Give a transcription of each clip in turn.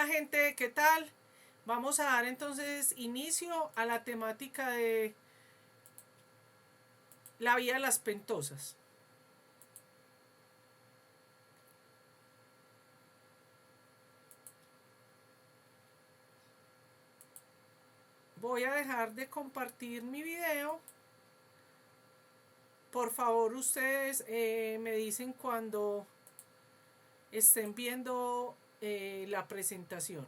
Hola gente, ¿qué tal? Vamos a dar entonces inicio a la temática de la vía de las pentosas. Voy a dejar de compartir mi video. Por favor, ustedes me dicen cuando estén viendo la presentación.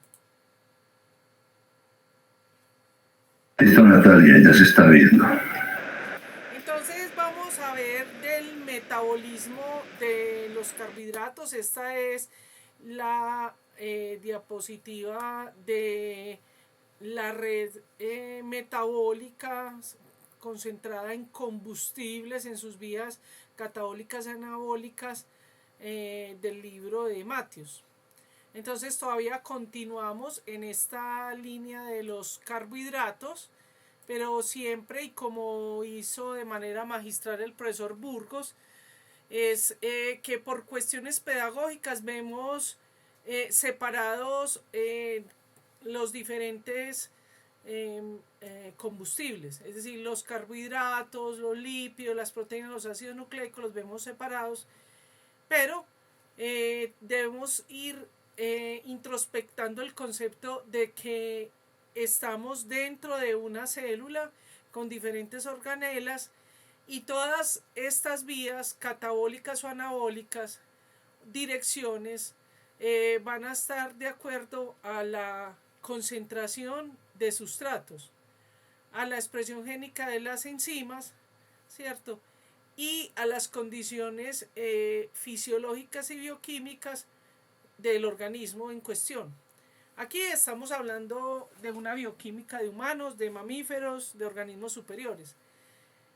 Listo, Natalia, ya se está viendo. Entonces vamos a ver del metabolismo de los carbohidratos. Esta es la diapositiva de la red metabólica concentrada en combustibles en sus vías catabólicas y anabólicas del libro de Matthews. Entonces todavía continuamos en esta línea de los carbohidratos, pero siempre, y como hizo de manera magistral el profesor Burgos, es que por cuestiones pedagógicas vemos separados los diferentes combustibles, es decir, los carbohidratos, los lípidos, las proteínas, los ácidos nucleicos, los vemos separados, pero debemos ir introspectando el concepto de que estamos dentro de una célula con diferentes organelas y todas estas vías catabólicas o anabólicas, direcciones, van a estar de acuerdo a la concentración de sustratos, a la expresión génica de las enzimas, ¿cierto? Y a las condiciones fisiológicas y bioquímicas del organismo en cuestión. Aquí estamos hablando de una bioquímica de humanos, de mamíferos, de organismos superiores.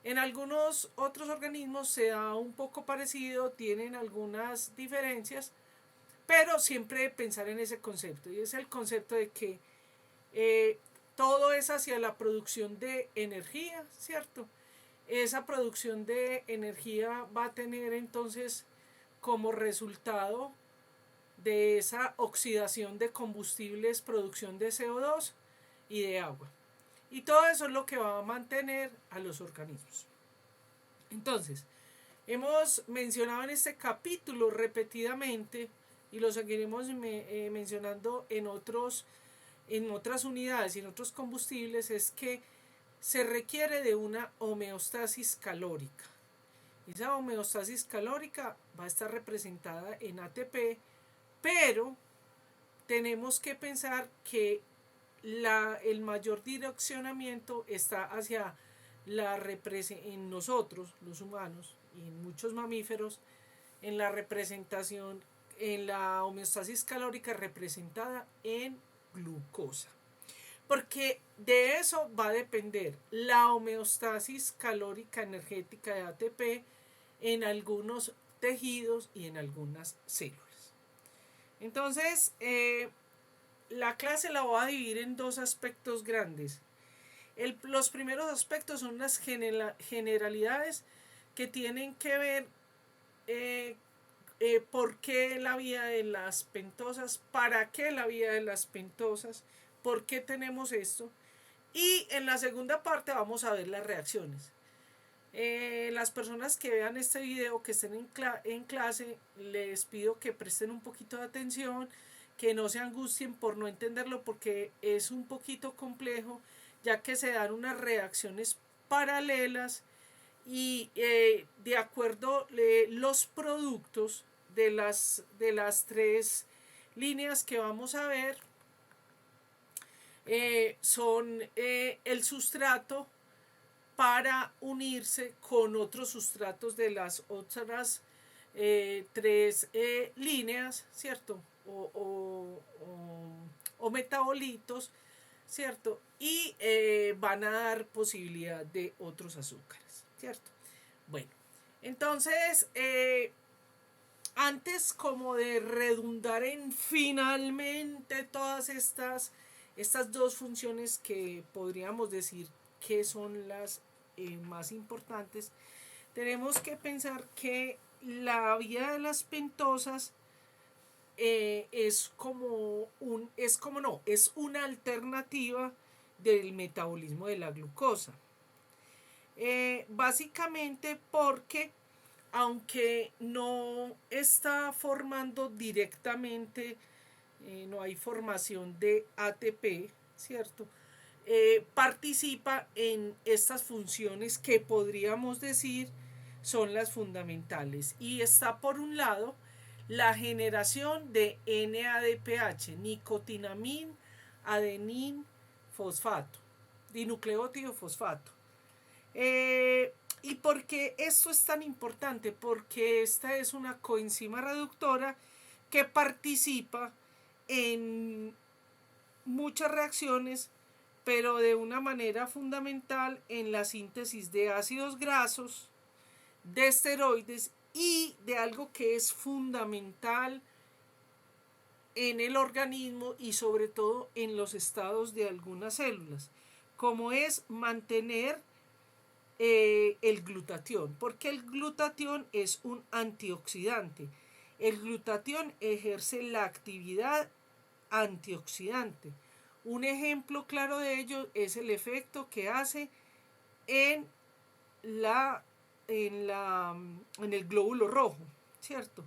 En algunos otros organismos se da un poco parecido, tienen algunas diferencias, pero siempre pensar en ese concepto, y es el concepto de que todo es hacia la producción de energía, ¿cierto? Esa producción de energía va a tener entonces como resultado de esa oxidación de combustibles, producción de CO2 y de agua. Y todo eso es lo que va a mantener a los organismos. Entonces, hemos mencionado en este capítulo repetidamente, y lo seguiremos mencionando en otras unidades y en otros combustibles, es que se requiere de una homeostasis calórica. Esa homeostasis calórica va a estar representada en ATP, pero tenemos que pensar que el mayor direccionamiento está hacia en nosotros, los humanos, y en muchos mamíferos, en la representación, en la homeostasis calórica representada en glucosa. Porque de eso va a depender la homeostasis calórica energética de ATP en algunos tejidos y en algunas células. Entonces, la clase la voy a dividir en dos aspectos grandes. Los primeros aspectos son las generalidades que tienen que ver por qué la vía de las pentosas, para qué la vía de las pentosas, por qué tenemos esto. Y en la segunda parte vamos a ver las reacciones. Las personas que vean este video, que estén en clase, les pido que presten un poquito de atención, que no se angustien por no entenderlo, porque es un poquito complejo, ya que se dan unas reacciones paralelas y de acuerdo los productos de las tres líneas que vamos a ver son el sustrato para unirse con otros sustratos de las otras tres líneas, ¿cierto? O metabolitos, ¿cierto? Y van a dar posibilidad de otros azúcares, ¿cierto? Bueno, entonces, antes como de redundar en finalmente todas estas dos funciones que podríamos decir que son las más importantes, tenemos que pensar que la vía de las pentosas es una alternativa del metabolismo de la glucosa. Básicamente porque aunque no está formando directamente, no hay formación de ATP, ¿cierto? Participa en estas funciones que podríamos decir son las fundamentales. Y está por un lado la generación de NADPH, nicotinamina, adenin, fosfato, dinucleótido fosfato. ¿Y por qué esto es tan importante? Porque esta es una coenzima reductora que participa en muchas reacciones, pero de una manera fundamental en la síntesis de ácidos grasos, de esteroides y de algo que es fundamental en el organismo y sobre todo en los estados de algunas células, como es mantener el glutatión, porque el glutatión es un antioxidante. El glutatión ejerce la actividad antioxidante. Un ejemplo claro de ello es el efecto que hace en el glóbulo rojo, ¿cierto?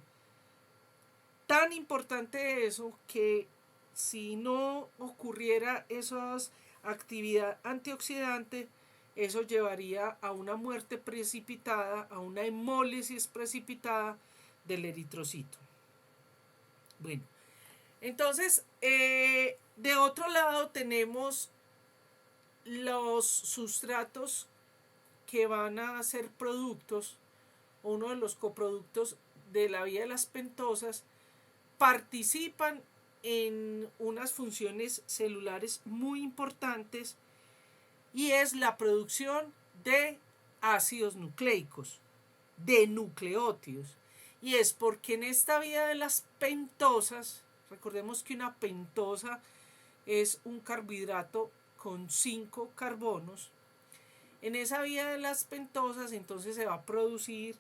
Tan importante eso que si no ocurriera esa actividad antioxidante, eso llevaría a una muerte precipitada, a una hemólisis precipitada del eritrocito. Bueno, entonces, de otro lado tenemos los sustratos que van a ser productos, uno de los coproductos de la vía de las pentosas, participan en unas funciones celulares muy importantes y es la producción de ácidos nucleicos, de nucleótidos. Y es porque en esta vía de las pentosas, recordemos que una pentosa es un carbohidrato con 5 carbonos, en esa vía de las pentosas entonces se va a producir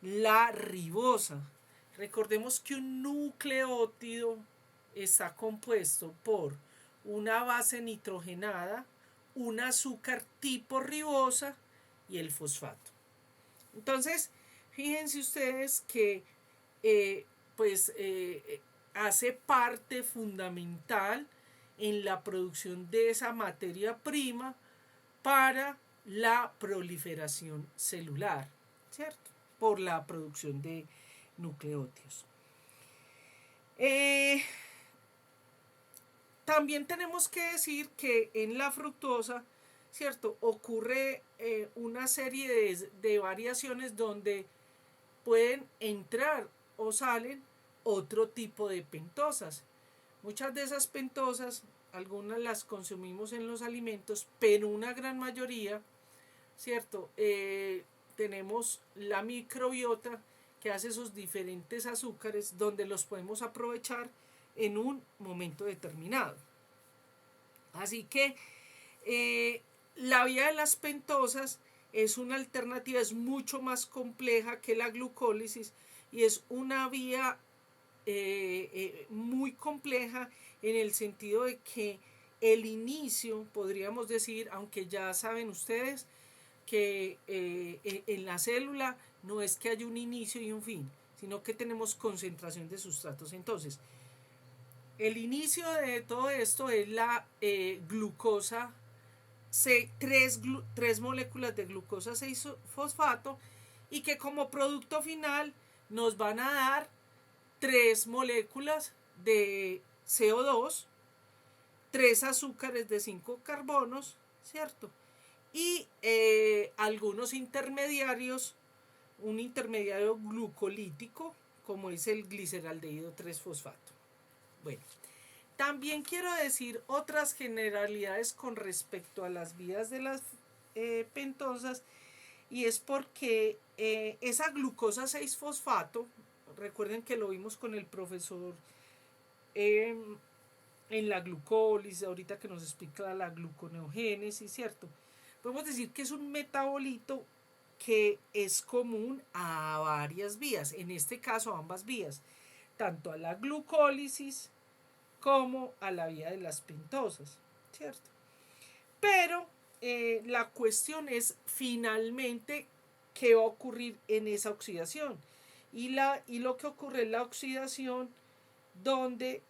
la ribosa. Recordemos que un nucleótido está compuesto por una base nitrogenada, un azúcar tipo ribosa y el fosfato. Entonces, fíjense ustedes que hace parte fundamental en la producción de esa materia prima para la proliferación celular, ¿cierto? Por la producción de nucleótidos. También tenemos que decir que en la fructosa, ¿cierto? Ocurre una serie de variaciones donde pueden entrar o salen otro tipo de pentosas. Muchas de esas pentosas, algunas las consumimos en los alimentos, pero una gran mayoría, ¿cierto? Tenemos la microbiota que hace esos diferentes azúcares donde los podemos aprovechar en un momento determinado. Así que la vía de las pentosas es una alternativa, es mucho más compleja que la glucólisis y es una vía muy compleja en el sentido de que el inicio, podríamos decir, aunque ya saben ustedes que en la célula no es que haya un inicio y un fin, sino que tenemos concentración de sustratos. Entonces, el inicio de todo esto es la glucosa, tres moléculas de glucosa 6-fosfato y que como producto final nos van a dar 3 moléculas de CO2, 3 azúcares de 5 carbonos, ¿cierto? Y algunos intermediarios, un intermediario glucolítico como es el gliceraldehído 3-fosfato. Bueno, también quiero decir otras generalidades con respecto a las vías de las pentosas y es porque esa glucosa 6-fosfato, recuerden que lo vimos con el profesor en la glucólisis, ahorita que nos explica la gluconeogénesis, ¿cierto? Podemos decir que es un metabolito que es común a varias vías, en este caso a ambas vías, tanto a la glucólisis como a la vía de las pentosas, ¿cierto? Pero la cuestión es finalmente qué va a ocurrir en esa oxidación. Y lo que ocurre en la oxidación, donde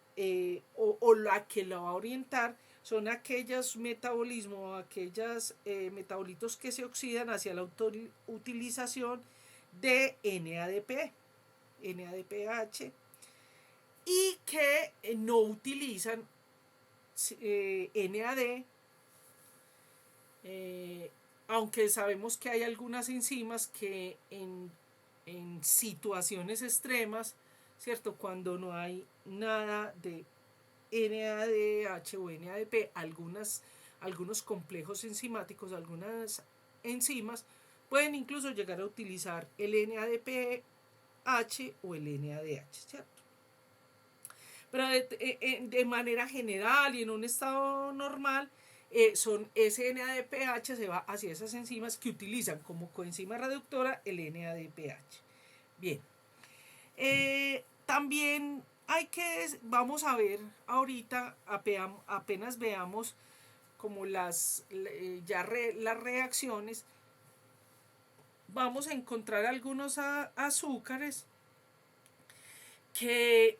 o la que la va a orientar, son aquellos metabolismos, aquellos metabolitos que se oxidan hacia la utilización de NADPH, y que no utilizan NAD, aunque sabemos que hay algunas enzimas que en situaciones extremas, ¿cierto? Cuando no hay nada de NADH o NADP, algunos complejos enzimáticos, algunas enzimas pueden incluso llegar a utilizar el NADPH o el NADH, ¿cierto? Pero de manera general y en un estado normal, ese NADPH se va hacia esas enzimas que utilizan como coenzima reductora el NADPH. Bien. También vamos a ver ahorita, apenas veamos como las reacciones, vamos a encontrar algunos azúcares que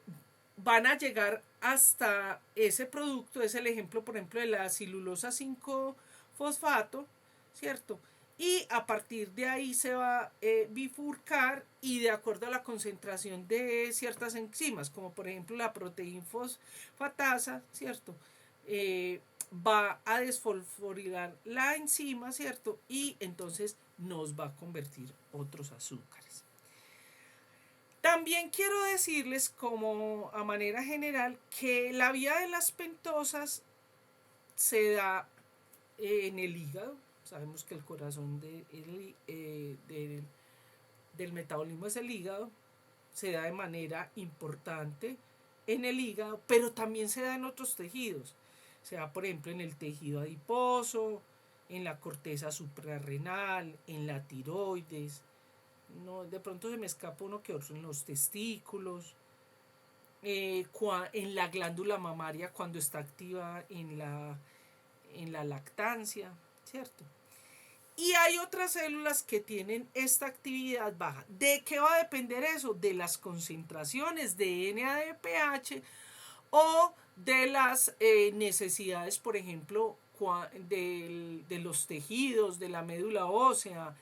van a llegar hasta ese producto. Es el ejemplo, por ejemplo, de la celulosa 5-fosfato, ¿cierto? Y a partir de ahí se va a bifurcar, y de acuerdo a la concentración de ciertas enzimas, como por ejemplo la proteína fosfatasa, ¿cierto? Va a desfosforilar la enzima, ¿cierto? Y entonces nos va a convertir otros azúcares. También quiero decirles, como a manera general, que la vía de las pentosas se da en el hígado. Sabemos que el corazón del metabolismo es el hígado. Se da de manera importante en el hígado, pero también se da en otros tejidos. Se da, por ejemplo, en el tejido adiposo, en la corteza suprarrenal, en la tiroides. No, de pronto se me escapa uno que otro, en los testículos, en la glándula mamaria cuando está activa en la lactancia, ¿cierto? Y hay otras células que tienen esta actividad baja. ¿De qué va a depender eso? De las concentraciones de NADPH o de las necesidades, por ejemplo, de los tejidos, de la médula ósea,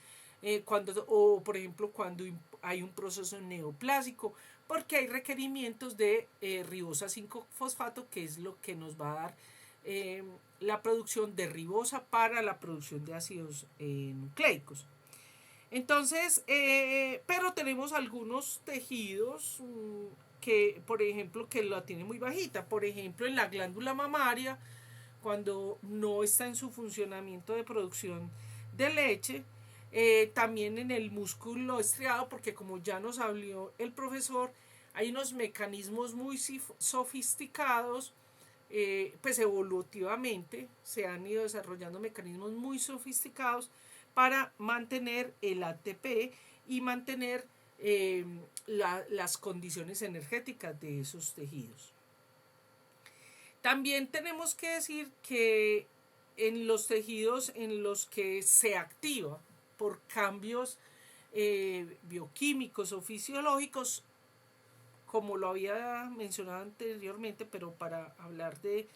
o por ejemplo cuando hay un proceso neoplásico, porque hay requerimientos de ribosa 5-fosfato, que es lo que nos va a dar la producción de ribosa para la producción de ácidos nucleicos. Entonces, pero tenemos algunos tejidos que, por ejemplo, que la tienen muy bajita. Por ejemplo, en la glándula mamaria, cuando no está en su funcionamiento de producción de leche. También en el músculo estriado, porque como ya nos habló el profesor, hay unos mecanismos muy sofisticados, pues evolutivamente se han ido desarrollando mecanismos muy sofisticados para mantener el ATP y mantener las condiciones energéticas de esos tejidos. También tenemos que decir que en los tejidos en los que se activa por cambios bioquímicos o fisiológicos, como lo había mencionado anteriormente, pero para hablar de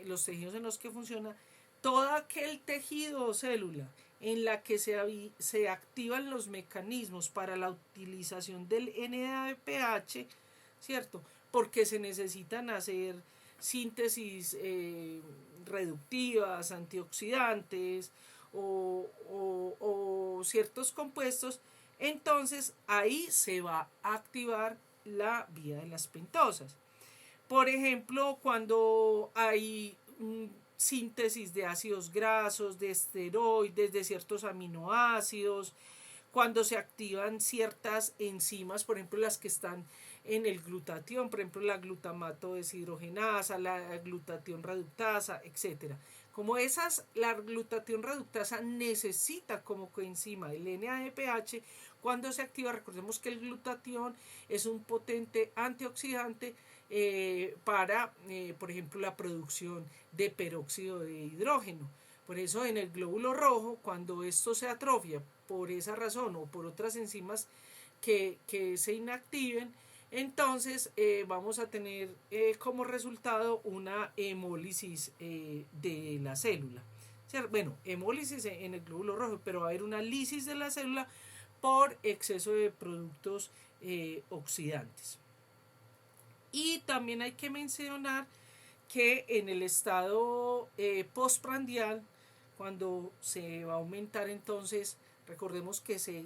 los tejidos en los que funciona, todo aquel tejido o célula en la que se activan los mecanismos para la utilización del NADPH, ¿cierto? Porque se necesitan hacer síntesis reductivas, antioxidantes o ciertos compuestos, entonces ahí se va a activar la vía de las pentosas. Por ejemplo, cuando hay síntesis de ácidos grasos, de esteroides, de ciertos aminoácidos, cuando se activan ciertas enzimas, por ejemplo las que están en el glutatión, por ejemplo la glutamato deshidrogenasa, la glutatión reductasa, etc. Como la glutatión reductasa necesita como coenzima el NADPH, Cuando se activa, recordemos que el glutatión es un potente antioxidante para, por ejemplo, la producción de peróxido de hidrógeno. Por eso en el glóbulo rojo, cuando esto se atrofia por esa razón o por otras enzimas que se inactiven, entonces vamos a tener como resultado una hemólisis de la célula. Bueno, hemólisis en el glóbulo rojo, pero va a haber una lisis de la célula por exceso de productos oxidantes. Y también hay que mencionar que en el estado postprandial, cuando se va a aumentar, entonces recordemos que se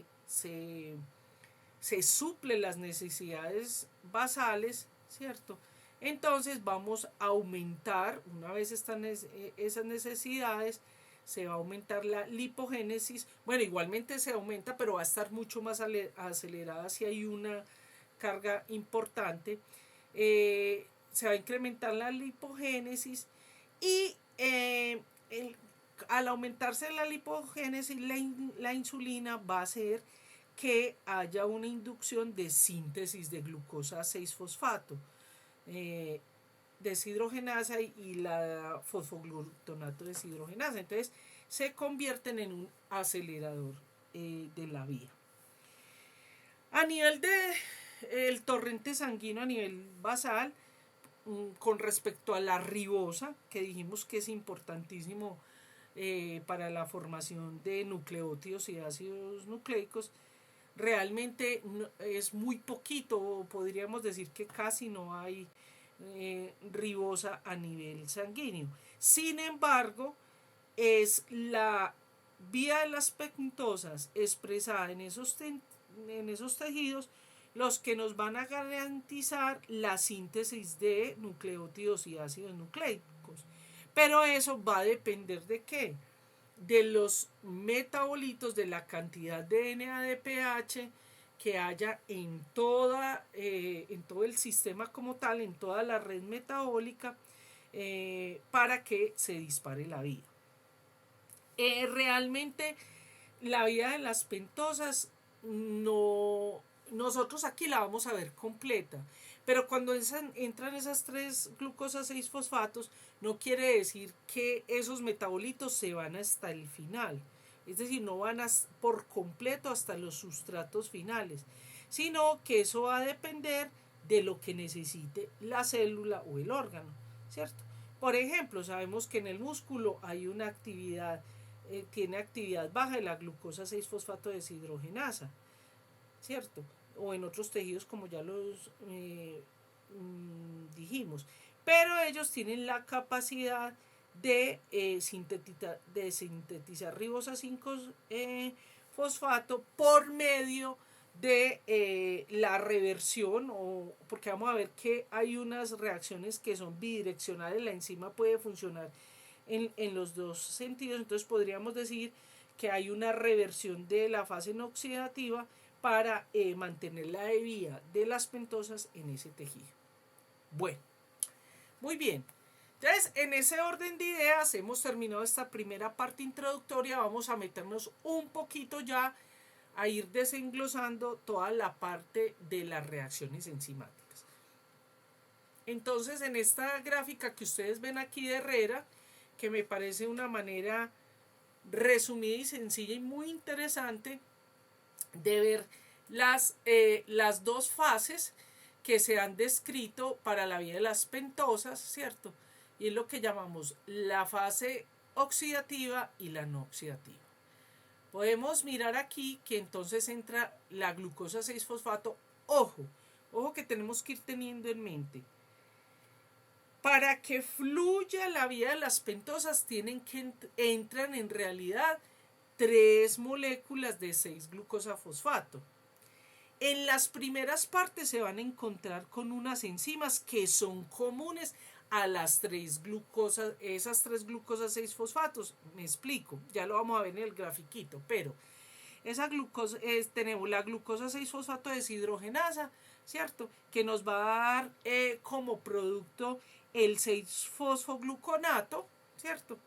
suple las necesidades basales, ¿cierto? Entonces vamos a aumentar, una vez están esas necesidades, se va a aumentar la lipogénesis. Bueno, igualmente se aumenta, pero va a estar mucho más acelerada si hay una carga importante. Se va a incrementar la lipogénesis y al aumentarse la lipogénesis, la insulina va a hacer que haya una inducción de síntesis de glucosa 6-fosfato, deshidrogenasa y la fosfoglutonato deshidrogenasa. Entonces se convierten en un acelerador de la vía. A nivel del torrente sanguíneo, a nivel basal, con respecto a la ribosa, que dijimos que es importantísimo para la formación de nucleótidos y ácidos nucleicos, realmente es muy poquito, podríamos decir que casi no hay ribosa a nivel sanguíneo. Sin embargo, es la vía de las pentosas expresada en esos tejidos los que nos van a garantizar la síntesis de nucleótidos y ácidos nucleicos. Pero eso va a depender de qué? De los metabolitos, de la cantidad de NADPH que haya en todo el sistema como tal, en toda la red metabólica, para que se dispare la vía. Realmente la vía de las pentosas nosotros aquí la vamos a ver completa, pero cuando entran esas 3 glucosas 6-fosfatos, no quiere decir que esos metabolitos se van hasta el final, es decir, no van por completo hasta los sustratos finales, sino que eso va a depender de lo que necesite la célula o el órgano, ¿cierto? Por ejemplo, sabemos que en el músculo hay una actividad, tiene actividad baja de la glucosa 6-fosfato deshidrogenasa, ¿cierto? O en otros tejidos como ya los dijimos. Pero ellos tienen la capacidad de sintetizar ribosa 5-fosfato por medio de la reversión, porque vamos a ver que hay unas reacciones que son bidireccionales, la enzima puede funcionar en los dos sentidos, entonces podríamos decir que hay una reversión de la fase no oxidativa para mantener la vía de las pentosas en ese tejido. Bueno, muy bien. Entonces, en ese orden de ideas, hemos terminado esta primera parte introductoria. Vamos a meternos un poquito ya a ir desenglosando toda la parte de las reacciones enzimáticas. Entonces, en esta gráfica que ustedes ven aquí de Herrera, que me parece una manera resumida y sencilla y muy interesante de ver las dos fases que se han descrito para la vía de las pentosas, ¿cierto? Y es lo que llamamos la fase oxidativa y la no oxidativa. Podemos mirar aquí que entonces entra la glucosa 6-fosfato. Ojo que tenemos que ir teniendo en mente. Para que fluya la vía de las pentosas entran en realidad 3 moléculas de 6-glucosa-fosfato. En las primeras partes se van a encontrar con unas enzimas que son comunes a las 3 glucosas, esas 3 glucosas 6-fosfatos. Me explico, ya lo vamos a ver en el grafiquito, pero esa glucosa, tenemos la glucosa 6-fosfato deshidrogenasa, ¿cierto? Que nos va a dar como producto el 6-fosfogluconato, ¿cierto?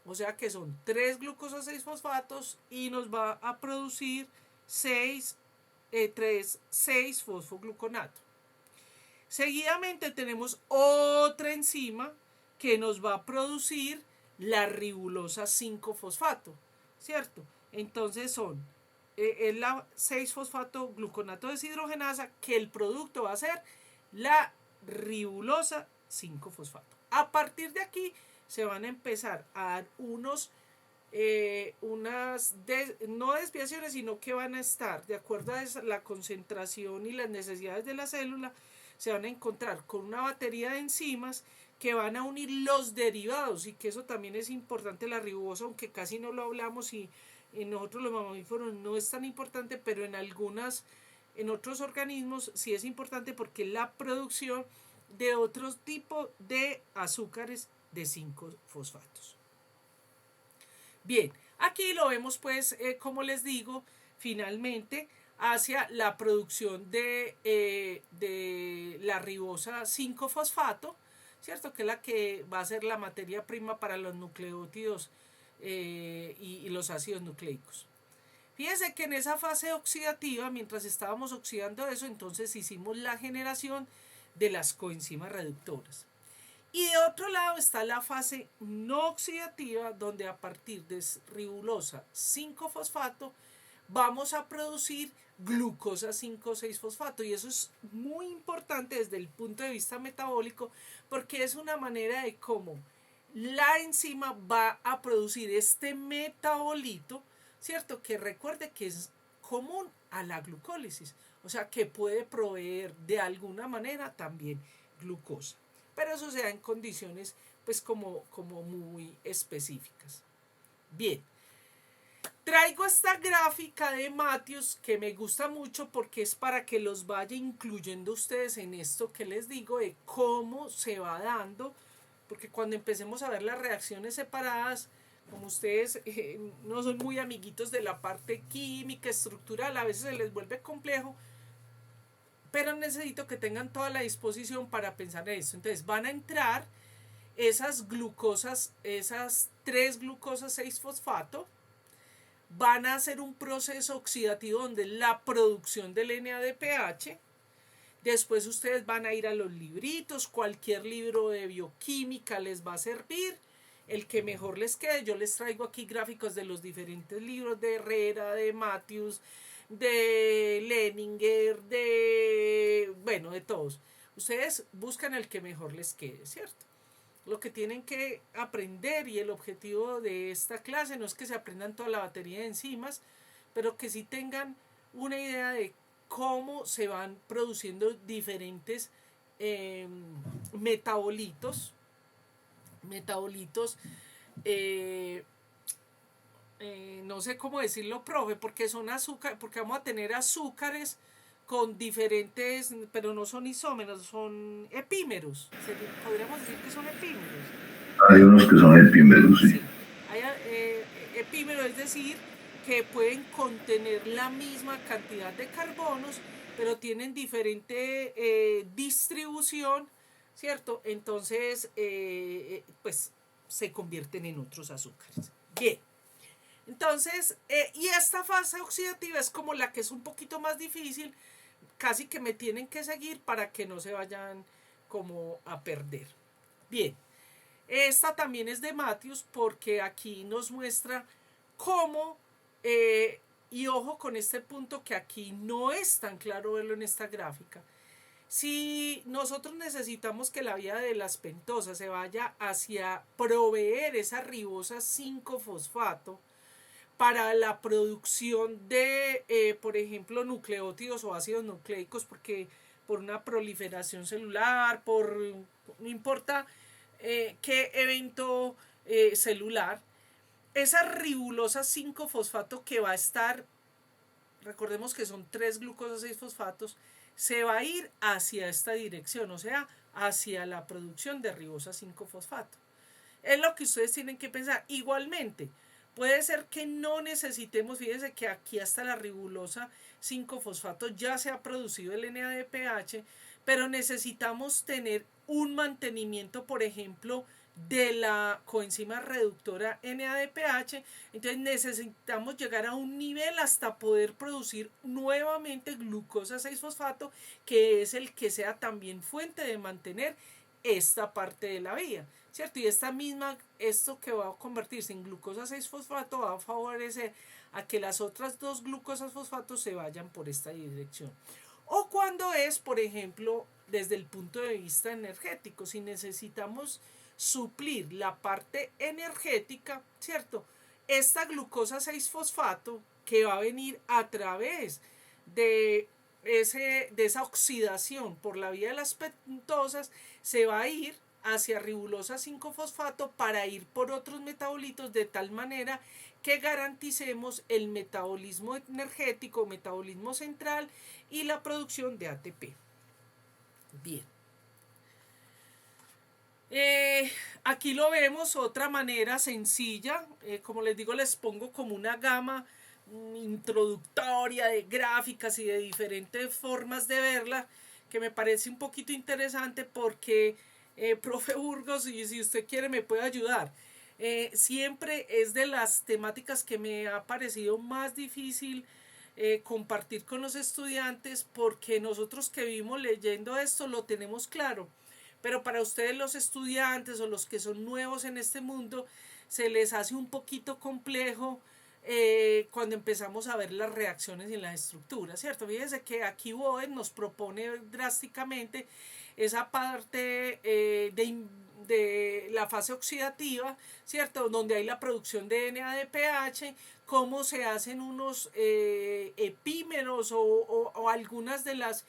O sea que son 3 glucosas 6-fosfatos y nos va a producir 6-fosfogluconato. Seguidamente tenemos otra enzima que nos va a producir la ribulosa 5-fosfato, ¿cierto? Entonces es la 6-fosfato-gluconato deshidrogenasa, que el producto va a ser la ribulosa 5-fosfato. A partir de aquí se van a empezar a dar no desviaciones, sino que van a estar de acuerdo a la concentración y las necesidades de la célula. Se van a encontrar con una batería de enzimas que van a unir los derivados, y que eso también es importante. La ribosa, aunque casi no lo hablamos, y en nosotros los mamíferos no es tan importante, pero en otros organismos sí es importante, porque es la producción de otro tipo de azúcares de 5-fosfatos. Bien, aquí lo vemos pues, como les digo, finalmente hacia la producción de la ribosa 5-fosfato, ¿cierto? Que es la que va a ser la materia prima para los nucleótidos y los ácidos nucleicos. Fíjense que en esa fase oxidativa, mientras estábamos oxidando eso, entonces hicimos la generación de las coenzimas reductoras. Y de otro lado está la fase no oxidativa, donde a partir de ribulosa 5-fosfato vamos a producir glucosa 5,6-fosfato. Y eso es muy importante desde el punto de vista metabólico, porque es una manera de cómo la enzima va a producir este metabolito, ¿cierto? Que recuerde que es común a la glucólisis, o sea que puede proveer de alguna manera también glucosa, pero eso se da en condiciones pues como muy específicas. Bien, traigo esta gráfica de Matthews que me gusta mucho, porque es para que los vaya incluyendo ustedes en esto que les digo de cómo se va dando, porque cuando empecemos a ver las reacciones separadas, como ustedes no son muy amiguitos de la parte química, estructural, a veces se les vuelve complejo, pero necesito que tengan toda la disposición para pensar en esto. Entonces van a entrar esas glucosas, esas 3 glucosas 6-fosfato, van a hacer un proceso oxidativo donde la producción del NADPH. Después ustedes van a ir a los libritos, cualquier libro de bioquímica les va a servir, el que mejor les quede. Yo les traigo aquí gráficos de los diferentes libros de Herrera, de Matthews, de Leninger, de todos. Ustedes buscan el que mejor les quede, ¿cierto? Lo que tienen que aprender, y el objetivo de esta clase no es que se aprendan toda la batería de enzimas, pero que sí tengan una idea de cómo se van produciendo diferentes metabolitos, no sé cómo decirlo, profe, porque son azúcar, porque vamos a tener azúcares con diferentes, pero no son isómeros, son epímeros. Podríamos decir que son epímeros. Hay unos que son epímeros, sí. Sí. Hay epímeros, es decir, que pueden contener la misma cantidad de carbonos, pero tienen diferente distribución, ¿cierto? Entonces, pues se convierten en otros azúcares. Bien. Entonces, y esta fase oxidativa es como la que es un poquito más difícil, casi que me tienen que seguir para que no se vayan como a perder. Bien, esta también es de Matthews, porque aquí nos muestra cómo, y ojo con este punto que aquí no es tan claro verlo en esta gráfica. Si nosotros necesitamos que la vía de las pentosas se vaya hacia proveer esa ribosa 5-fosfato para la producción de, por ejemplo, nucleótidos o ácidos nucleicos, porque por una proliferación celular, no importa qué evento celular, esa ribulosa 5-fosfato que va a estar, recordemos que son 3 glucosas 6-fosfatos, se va a ir hacia esta dirección, o sea, hacia la producción de ribosa 5-fosfato. Es lo que ustedes tienen que pensar. Igualmente, puede ser que no necesitemos, fíjense que aquí hasta la ribulosa 5-fosfato ya se ha producido el NADPH, pero necesitamos tener un mantenimiento, por ejemplo, de la coenzima reductora NADPH. Entonces necesitamos llegar a un nivel hasta poder producir nuevamente glucosa 6-fosfato, que es el que sea también fuente de mantener esta parte de la vía, ¿cierto? Y esto que va a convertirse en glucosa 6-fosfato va a favorecer a que las otras dos glucosas fosfatos se vayan por esta dirección. O cuando es, por ejemplo, desde el punto de vista energético, si necesitamos suplir la parte energética, ¿cierto? Esta glucosa 6-fosfato que va a venir a través de esa oxidación por la vía de las pentosas, se va a ir hacia ribulosa 5-fosfato para ir por otros metabolitos, de tal manera que garanticemos el metabolismo energético, metabolismo central y la producción de ATP. Bien. Aquí lo vemos otra manera sencilla. Como les digo, les pongo como una gama introductoria de gráficas y de diferentes formas de verla, que me parece un poquito interesante porque, profe Burgos, y si usted quiere me puede ayudar. Siempre es de las temáticas que me ha parecido más difícil compartir con los estudiantes, porque nosotros que vivimos leyendo esto lo tenemos claro, pero para ustedes los estudiantes o los que son nuevos en este mundo se les hace un poquito complejo cuando empezamos a ver las reacciones en las estructuras, ¿cierto? Fíjense que aquí Boden nos propone drásticamente esa parte de la fase oxidativa, ¿cierto? Donde hay la producción de NADPH, cómo se hacen unos epímeros o algunas de las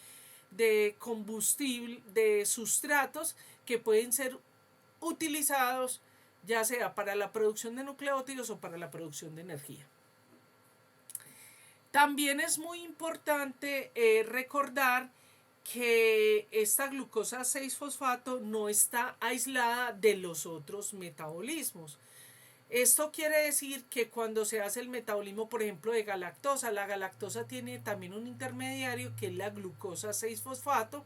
de combustible, de sustratos que pueden ser utilizados ya sea para la producción de nucleótidos o para la producción de energía. También es muy importante recordar que esta glucosa 6-fosfato no está aislada de los otros metabolismos. Esto quiere decir que cuando se hace el metabolismo, por ejemplo, de galactosa, la galactosa tiene también un intermediario que es la glucosa 6-fosfato.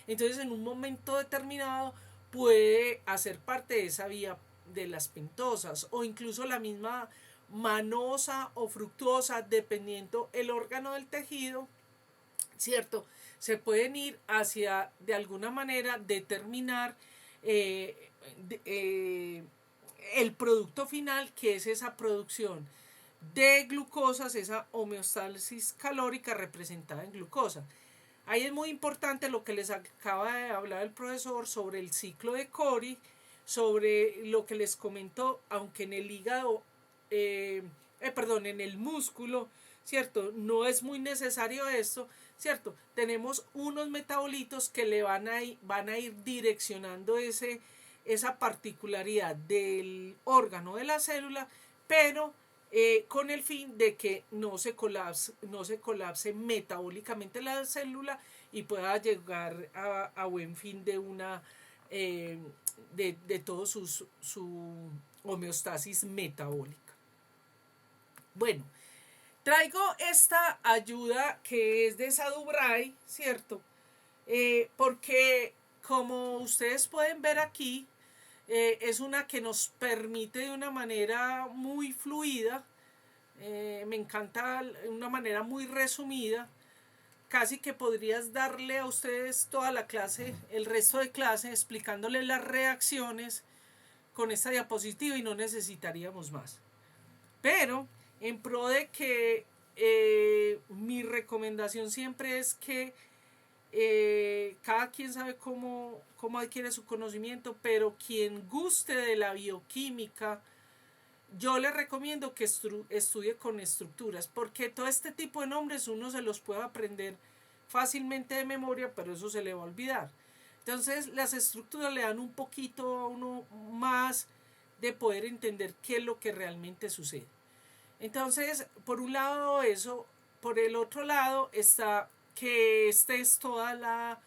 Entonces, en un momento determinado puede hacer parte de esa vía de las pentosas, o incluso la misma manosa o fructuosa, dependiendo el órgano del tejido, ¿cierto? Se pueden ir hacia, de alguna manera, determinar el producto final, que es esa producción de glucosas, esa homeostasis calórica representada en glucosa. Ahí es muy importante lo que les acaba de hablar el profesor sobre el ciclo de Cori, sobre lo que les comentó, aunque en el hígado, en el músculo, ¿cierto? No es muy necesario esto, ¿cierto? Tenemos unos metabolitos que le van a ir direccionando esa particularidad del órgano de la célula, pero con el fin de que no se colapse metabólicamente la célula y pueda llegar a buen fin de una de todo su homeostasis metabólica. Bueno, traigo esta ayuda que es de Sadhu Bray, ¿cierto? Porque como ustedes pueden ver aquí, es una que nos permite de una manera muy fluida, me encanta, una manera muy resumida, casi que podrías darle a ustedes toda la clase, el resto de clase, explicándoles las reacciones con esta diapositiva y no necesitaríamos más. Pero en pro de que mi recomendación siempre es que cada quien sabe cómo adquiere su conocimiento, pero quien guste de la bioquímica, yo le recomiendo que estudie con estructuras, porque todo este tipo de nombres uno se los puede aprender fácilmente de memoria, pero eso se le va a olvidar. Entonces las estructuras le dan un poquito a uno más de poder entender qué es lo que realmente sucede. Entonces, por un lado eso, por el otro lado está que es toda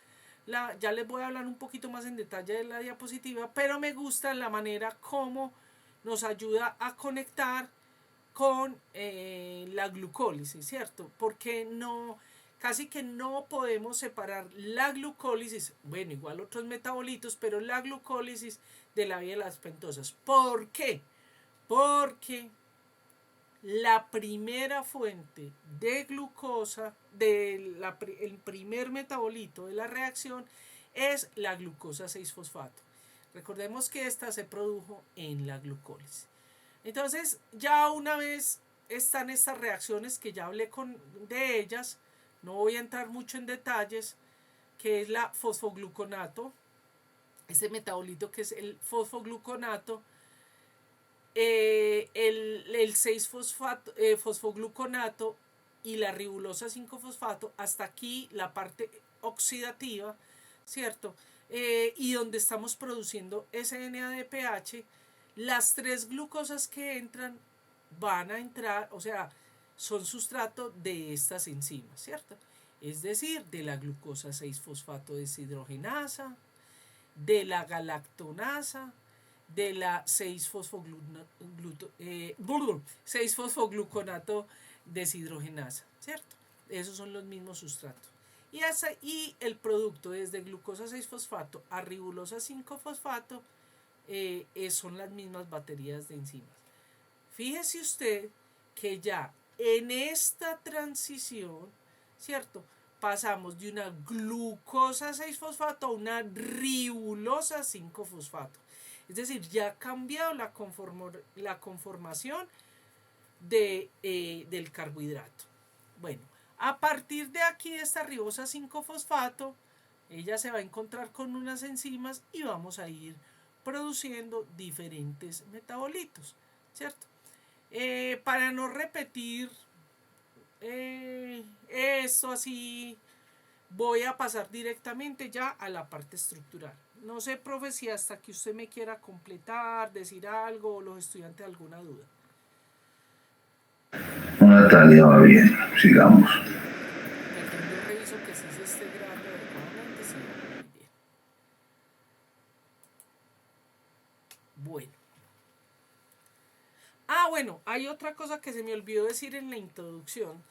ya les voy a hablar un poquito más en detalle de la diapositiva, pero me gusta la manera como nos ayuda a conectar con la glucólisis, ¿cierto? Porque no casi que no podemos separar la glucólisis, bueno, igual otros metabolitos, pero la glucólisis de la vía de las pentosas. ¿Por qué? Porque la primera fuente de glucosa, el primer metabolito de la reacción es la glucosa 6-fosfato. Recordemos que esta se produjo en la glucólisis. Entonces, ya una vez están estas reacciones que ya hablé de ellas, no voy a entrar mucho en detalles, que es la fosfogluconato, ese metabolito que es el fosfogluconato, el 6-fosfogluconato y la ribulosa 5-fosfato, hasta aquí la parte oxidativa, ¿cierto? Y donde estamos produciendo ese NADPH, las 3 glucosas que entran van a entrar, o sea, son sustrato de estas enzimas, ¿cierto? Es decir, de la glucosa 6-fosfato deshidrogenasa, de la galactonasa, de la 6-fosfogluconato deshidrogenasa, ¿cierto? Esos son los mismos sustratos. Y el producto desde glucosa 6-fosfato a ribulosa 5-fosfato son las mismas baterías de enzimas. Fíjese usted que ya en esta transición, ¿cierto? Pasamos de una glucosa 6-fosfato a una ribulosa 5-fosfato. Es decir, ya ha cambiado la conformación del carbohidrato. Bueno, a partir de aquí, de esta ribosa 5-fosfato, ella se va a encontrar con unas enzimas y vamos a ir produciendo diferentes metabolitos, ¿cierto? Para no repetir esto así, voy a pasar directamente ya a la parte estructural. No sé, profe, si hasta que usted me quiera completar, decir algo, o los estudiantes alguna duda. Natalia, va bien, sigamos. Perdón, yo reviso que sí se esté grabando adecuadamente. Sí, muy bien. Bueno. Bueno, hay otra cosa que se me olvidó decir en la introducción.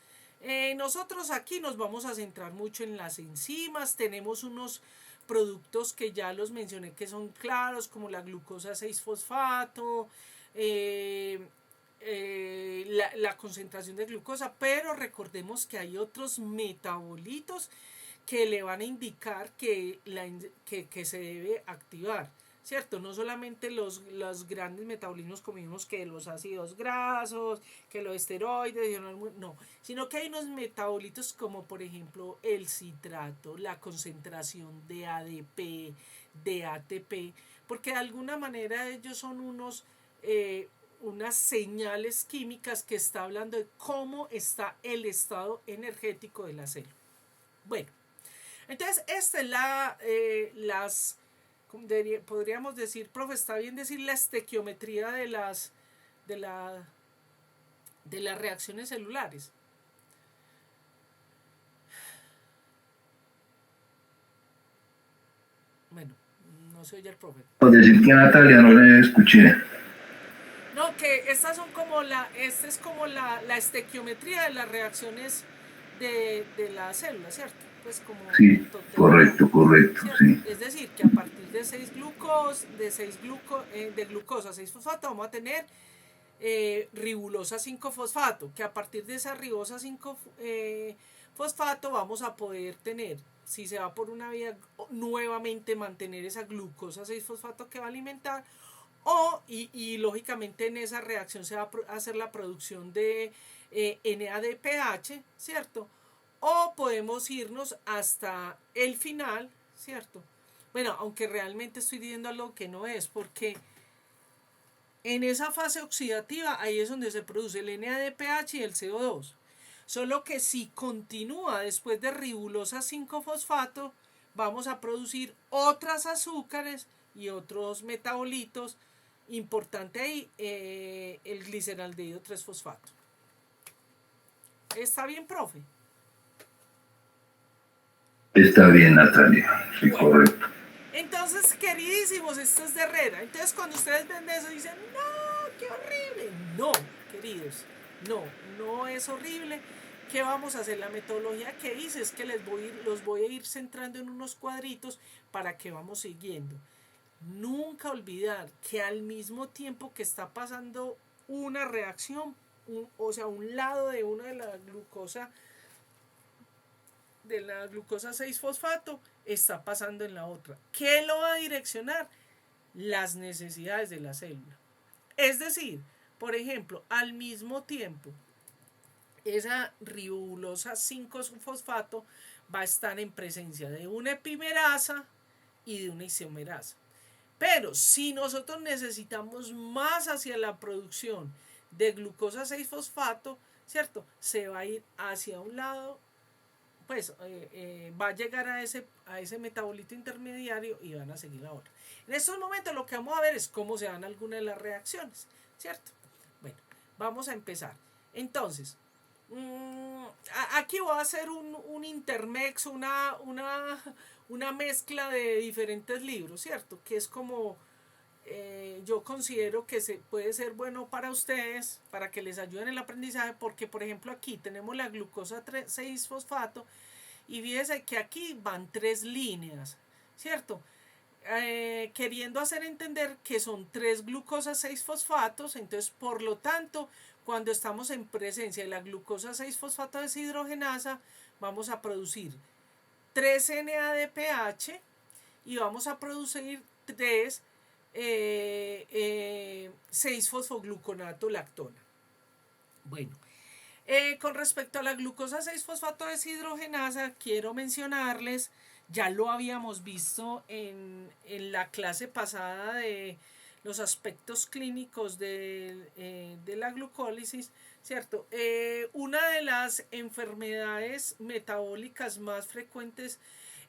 Nosotros aquí nos vamos a centrar mucho en las enzimas. Tenemos unos productos que ya los mencioné que son claros, como la glucosa 6-fosfato, la concentración de glucosa, pero recordemos que hay otros metabolitos que le van a indicar que se debe activar, ¿cierto? No solamente los grandes metabolismos como vimos, que los ácidos grasos, que los esteroides, no, sino que hay unos metabolitos como por ejemplo el citrato, la concentración de ADP, de ATP, porque de alguna manera ellos son unas señales químicas que está hablando de cómo está el estado energético de la célula. Bueno, entonces esta es podríamos decir, profe, está bien decir la estequiometría de las reacciones celulares. Bueno, no se oye el profe. Por decir que Natalia no le escuché. No, que estas son como esta es como la estequiometría de las reacciones de la célula, ¿cierto? Pues como Sí, correcto, ¿cierto? sí. Es decir, que a partir de de glucosa 6-fosfato vamos a tener ribulosa 5-fosfato, que a partir de esa ribosa 5-fosfato vamos a poder tener, si se va por una vía, nuevamente mantener esa glucosa 6-fosfato que va a alimentar, y lógicamente en esa reacción se va a hacer la producción de NADPH, ¿cierto? O podemos irnos hasta el final, ¿cierto? Bueno, aunque realmente estoy diciendo algo que no es, porque en esa fase oxidativa ahí es donde se produce el NADPH y el CO2. Solo que si continúa después de ribulosa 5-fosfato, vamos a producir otras azúcares y otros metabolitos. Importante ahí, el gliceraldehído 3-fosfato. ¿Está bien, profe? Está bien, Natalia, sí, bueno, correcto. Entonces, queridísimos, esto es de Herrera. Entonces, cuando ustedes ven eso, dicen, no, qué horrible. No, queridos, no es horrible. ¿Qué vamos a hacer? La metodología que hice es que los voy a ir centrando en unos cuadritos para que vamos siguiendo. Nunca olvidar que al mismo tiempo que está pasando una reacción, o sea, un lado de una de la glucosa 6-fosfato, está pasando en la otra. ¿Qué lo va a direccionar? Las necesidades de la célula. Es decir, por ejemplo, al mismo tiempo, esa ribobulosa 5-fosfato va a estar en presencia de una epimerasa y de una isomerasa. Pero si nosotros necesitamos más hacia la producción de glucosa 6-fosfato, ¿cierto? Se va a ir hacia un lado, pues va a llegar a ese metabolito intermediario y van a seguir la otra. En estos momentos lo que vamos a ver es cómo se dan algunas de las reacciones, ¿cierto? Bueno, vamos a empezar. Entonces, aquí voy a hacer un intermezzo, una mezcla de diferentes libros, ¿cierto? Que es como yo considero que puede ser bueno para ustedes, para que les ayuden en el aprendizaje, porque por ejemplo aquí tenemos la glucosa 6-fosfato y fíjense que aquí van 3 líneas, ¿cierto? Queriendo hacer entender que son 3 glucosas 6-fosfatos, entonces por lo tanto cuando estamos en presencia de la glucosa 6-fosfato deshidrogenasa vamos a producir 3 NADPH y vamos a producir 3 6-fosfogluconato lactona. Bueno, con respecto a la glucosa 6-fosfato deshidrogenasa, quiero mencionarles, ya lo habíamos visto en la clase pasada de los aspectos clínicos de la glucólisis, ¿cierto? Una de las enfermedades metabólicas más frecuentes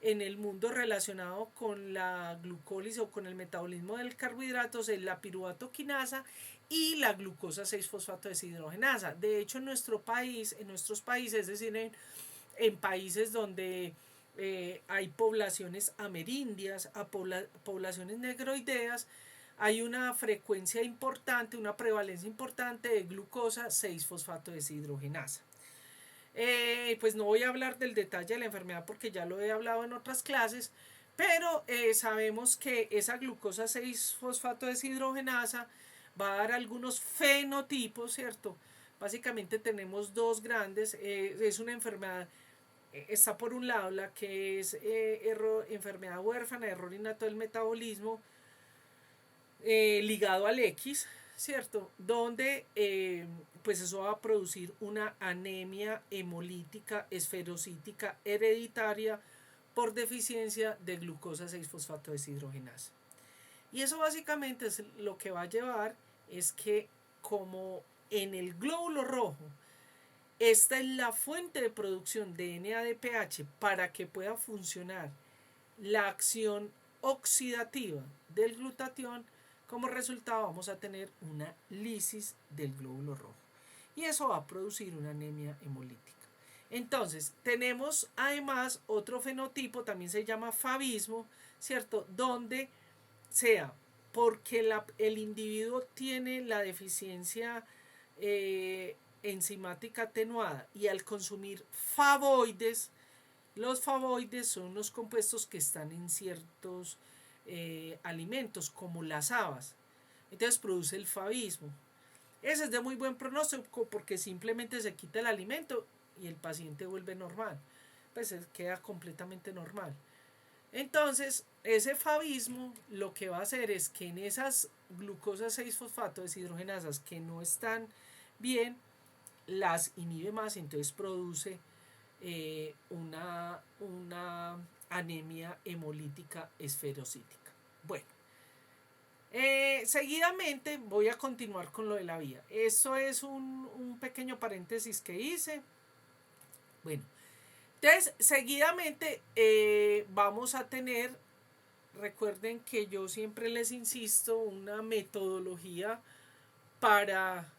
en el mundo relacionado con la glucólisis o con el metabolismo del carbohidratos es la piruvato quinasa y la glucosa 6-fosfato deshidrogenasa. De hecho, en nuestros países, es decir, en países donde hay poblaciones amerindias, poblaciones negroideas, hay una frecuencia importante, una prevalencia importante de glucosa 6-fosfato deshidrogenasa. Pues no voy a hablar del detalle de la enfermedad porque ya lo he hablado en otras clases, pero sabemos que esa glucosa 6-fosfato deshidrogenasa va a dar algunos fenotipos, ¿cierto? Básicamente tenemos 2 grandes, es una enfermedad, está por un lado la que es enfermedad huérfana, error innato del metabolismo, ligado al X, ¿cierto? Donde pues eso va a producir una anemia hemolítica esferocítica hereditaria por deficiencia de glucosa 6-fosfato deshidrogenasa. Y eso básicamente es lo que va a llevar es que como en el glóbulo rojo esta es la fuente de producción de NADPH para que pueda funcionar la acción oxidativa del glutatión, como resultado vamos a tener una lisis del glóbulo rojo y eso va a producir una anemia hemolítica. Entonces tenemos además otro fenotipo, también se llama favismo, ¿cierto? Donde sea porque el individuo tiene la deficiencia enzimática atenuada y al consumir favoides, los favoides son unos compuestos que están en ciertos alimentos como las habas, entonces produce el favismo. Ese es de muy buen pronóstico porque simplemente se quita el alimento y el paciente vuelve normal, pues queda completamente normal. Entonces ese favismo lo que va a hacer es que en esas glucosas 6-fosfato deshidrogenasas que no están bien las inhibe más, entonces produce una anemia hemolítica esferocítica. Bueno, seguidamente voy a continuar con lo de la vía. Esto es un pequeño paréntesis que hice. Bueno, entonces seguidamente vamos a tener, recuerden que yo siempre les insisto, una metodología para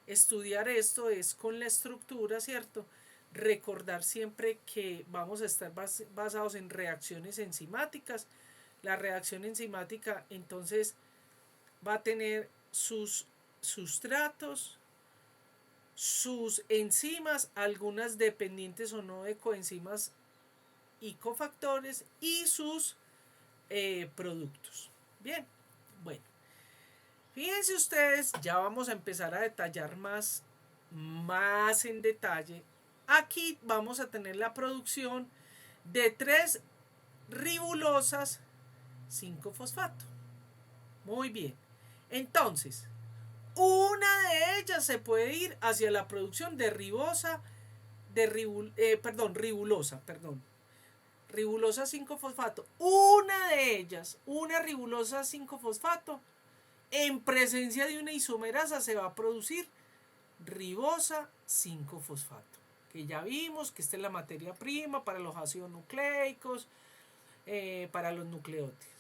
estudiar esto es con la estructura, ¿cierto? Recordar siempre que vamos a estar basados en reacciones enzimáticas. La reacción enzimática entonces va a tener sus sustratos, sus enzimas, algunas dependientes o no de coenzimas y cofactores, y sus productos. Bien, bueno. Fíjense ustedes, ya vamos a empezar a detallar más en detalle. Aquí vamos a tener la producción de 3 ribulosas 5-fosfato. Muy bien. Entonces, una de ellas se puede ir hacia la producción de ribosa, ribulosa 5-fosfato. Una de ellas, una ribulosa 5-fosfato, en presencia de una isomerasa se va a producir ribosa 5-fosfato, que ya vimos que esta es la materia prima para los ácidos nucleicos, para los nucleótidos.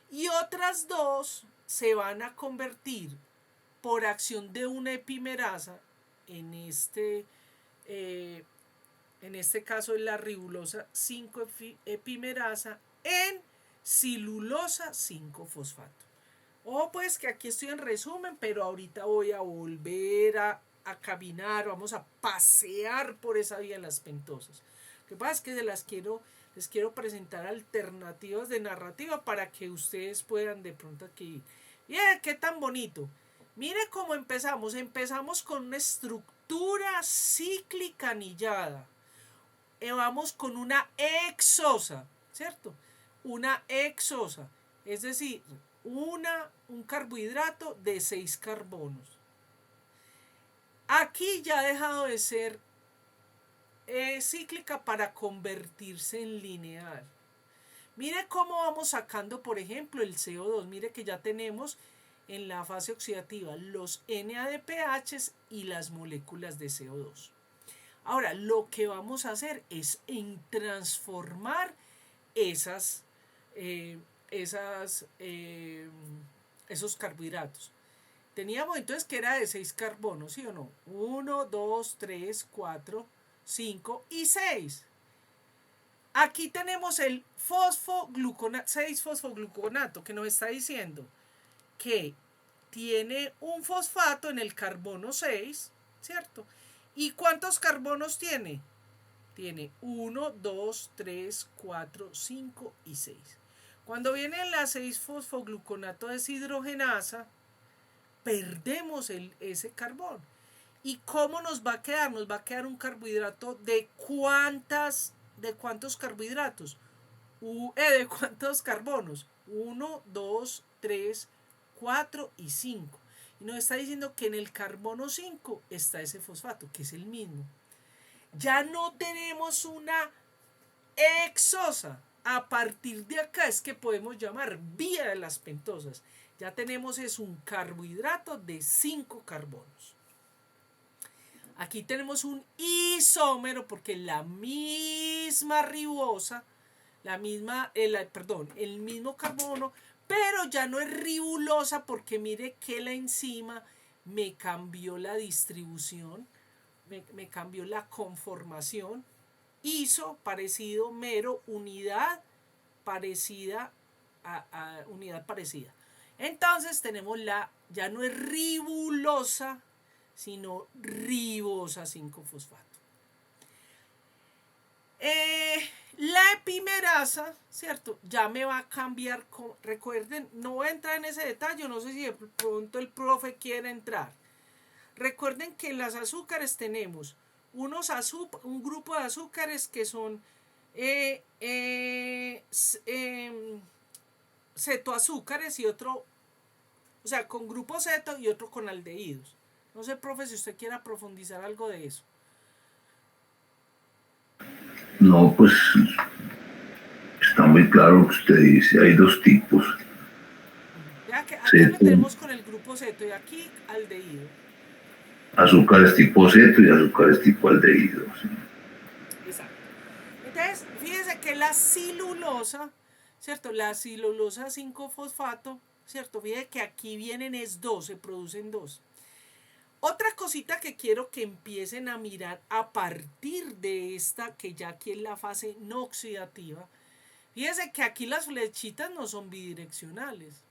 Y otras dos se van a convertir por acción de una epimerasa, en este caso es la ribulosa 5 epimerasa, en silulosa 5-fosfato. O pues que aquí estoy en resumen, pero ahorita voy a volver a caminar, vamos a pasear por esa vía de las pentosas. Lo que pasa es que les quiero presentar alternativas de narrativa para que ustedes puedan de pronto aquí. ¡Bien! ¡Qué tan bonito! Mire cómo empezamos. Empezamos con una estructura cíclica anillada. Vamos con una exosa, ¿cierto? Una exosa, es decir, un carbohidrato de 6 carbonos. Aquí ya ha dejado de ser cíclica para convertirse en lineal. Mire cómo vamos sacando, por ejemplo, el CO2. Mire que ya tenemos en la fase oxidativa los NADPHs y las moléculas de CO2. Ahora, lo que vamos a hacer es transformar esos carbohidratos. Teníamos entonces que era de 6 carbonos, ¿sí o no? 1, 2, 3, 4, 5 y 6. Aquí tenemos el 6-fosfogluconato, que nos está diciendo que tiene un fosfato en el carbono 6, ¿cierto? ¿Y cuántos carbonos tiene? Tiene 1, 2, 3, 4, 5 y 6. Cuando viene la 6-fosfogluconato deshidrogenasa, perdemos ese carbón. ¿Y cómo nos va a quedar? Nos va a quedar un carbohidrato de cuántos carbohidratos? ¿De cuántos carbonos? 1, 2, 3, 4 y 5. Y nos está diciendo que en el carbono 5 está ese fosfato, que es el mismo. Ya no tenemos una exosa. A partir de acá es que podemos llamar vía de las pentosas. Ya tenemos es un carbohidrato de 5 carbonos. Aquí tenemos un isómero porque la misma ribosa, el mismo carbono, pero ya no es ribulosa porque mire que la enzima me cambió la distribución, me cambió la conformación. Iso, parecido, mero, unidad parecida a unidad parecida. Entonces tenemos ya no es ribulosa, sino ribosa 5-fosfato. La epimerasa, ¿cierto? Ya me va a cambiar. Recuerden, no voy a entrar en ese detalle, no sé si de pronto el profe quiere entrar. Recuerden que en las azúcares tenemos un grupo de azúcares que son cetoazúcares y otro, o sea, con grupo ceto y otro con aldehídos. No sé, profe, si usted quiera profundizar algo de eso. No, pues está muy claro lo que usted dice. Hay 2 tipos. Ya que aquí lo tenemos con el grupo ceto y aquí aldehído. Azúcares tipo ceto y azúcares tipo aldehído. ¿Sí? Exacto. Entonces, fíjense que la cilulosa, ¿cierto? La cilulosa 5-fosfato, ¿cierto? Fíjense que aquí vienen se producen 2. Otra cosita que quiero que empiecen a mirar a partir de esta, que ya aquí es la fase no oxidativa, fíjense que aquí las flechitas no son bidireccionales,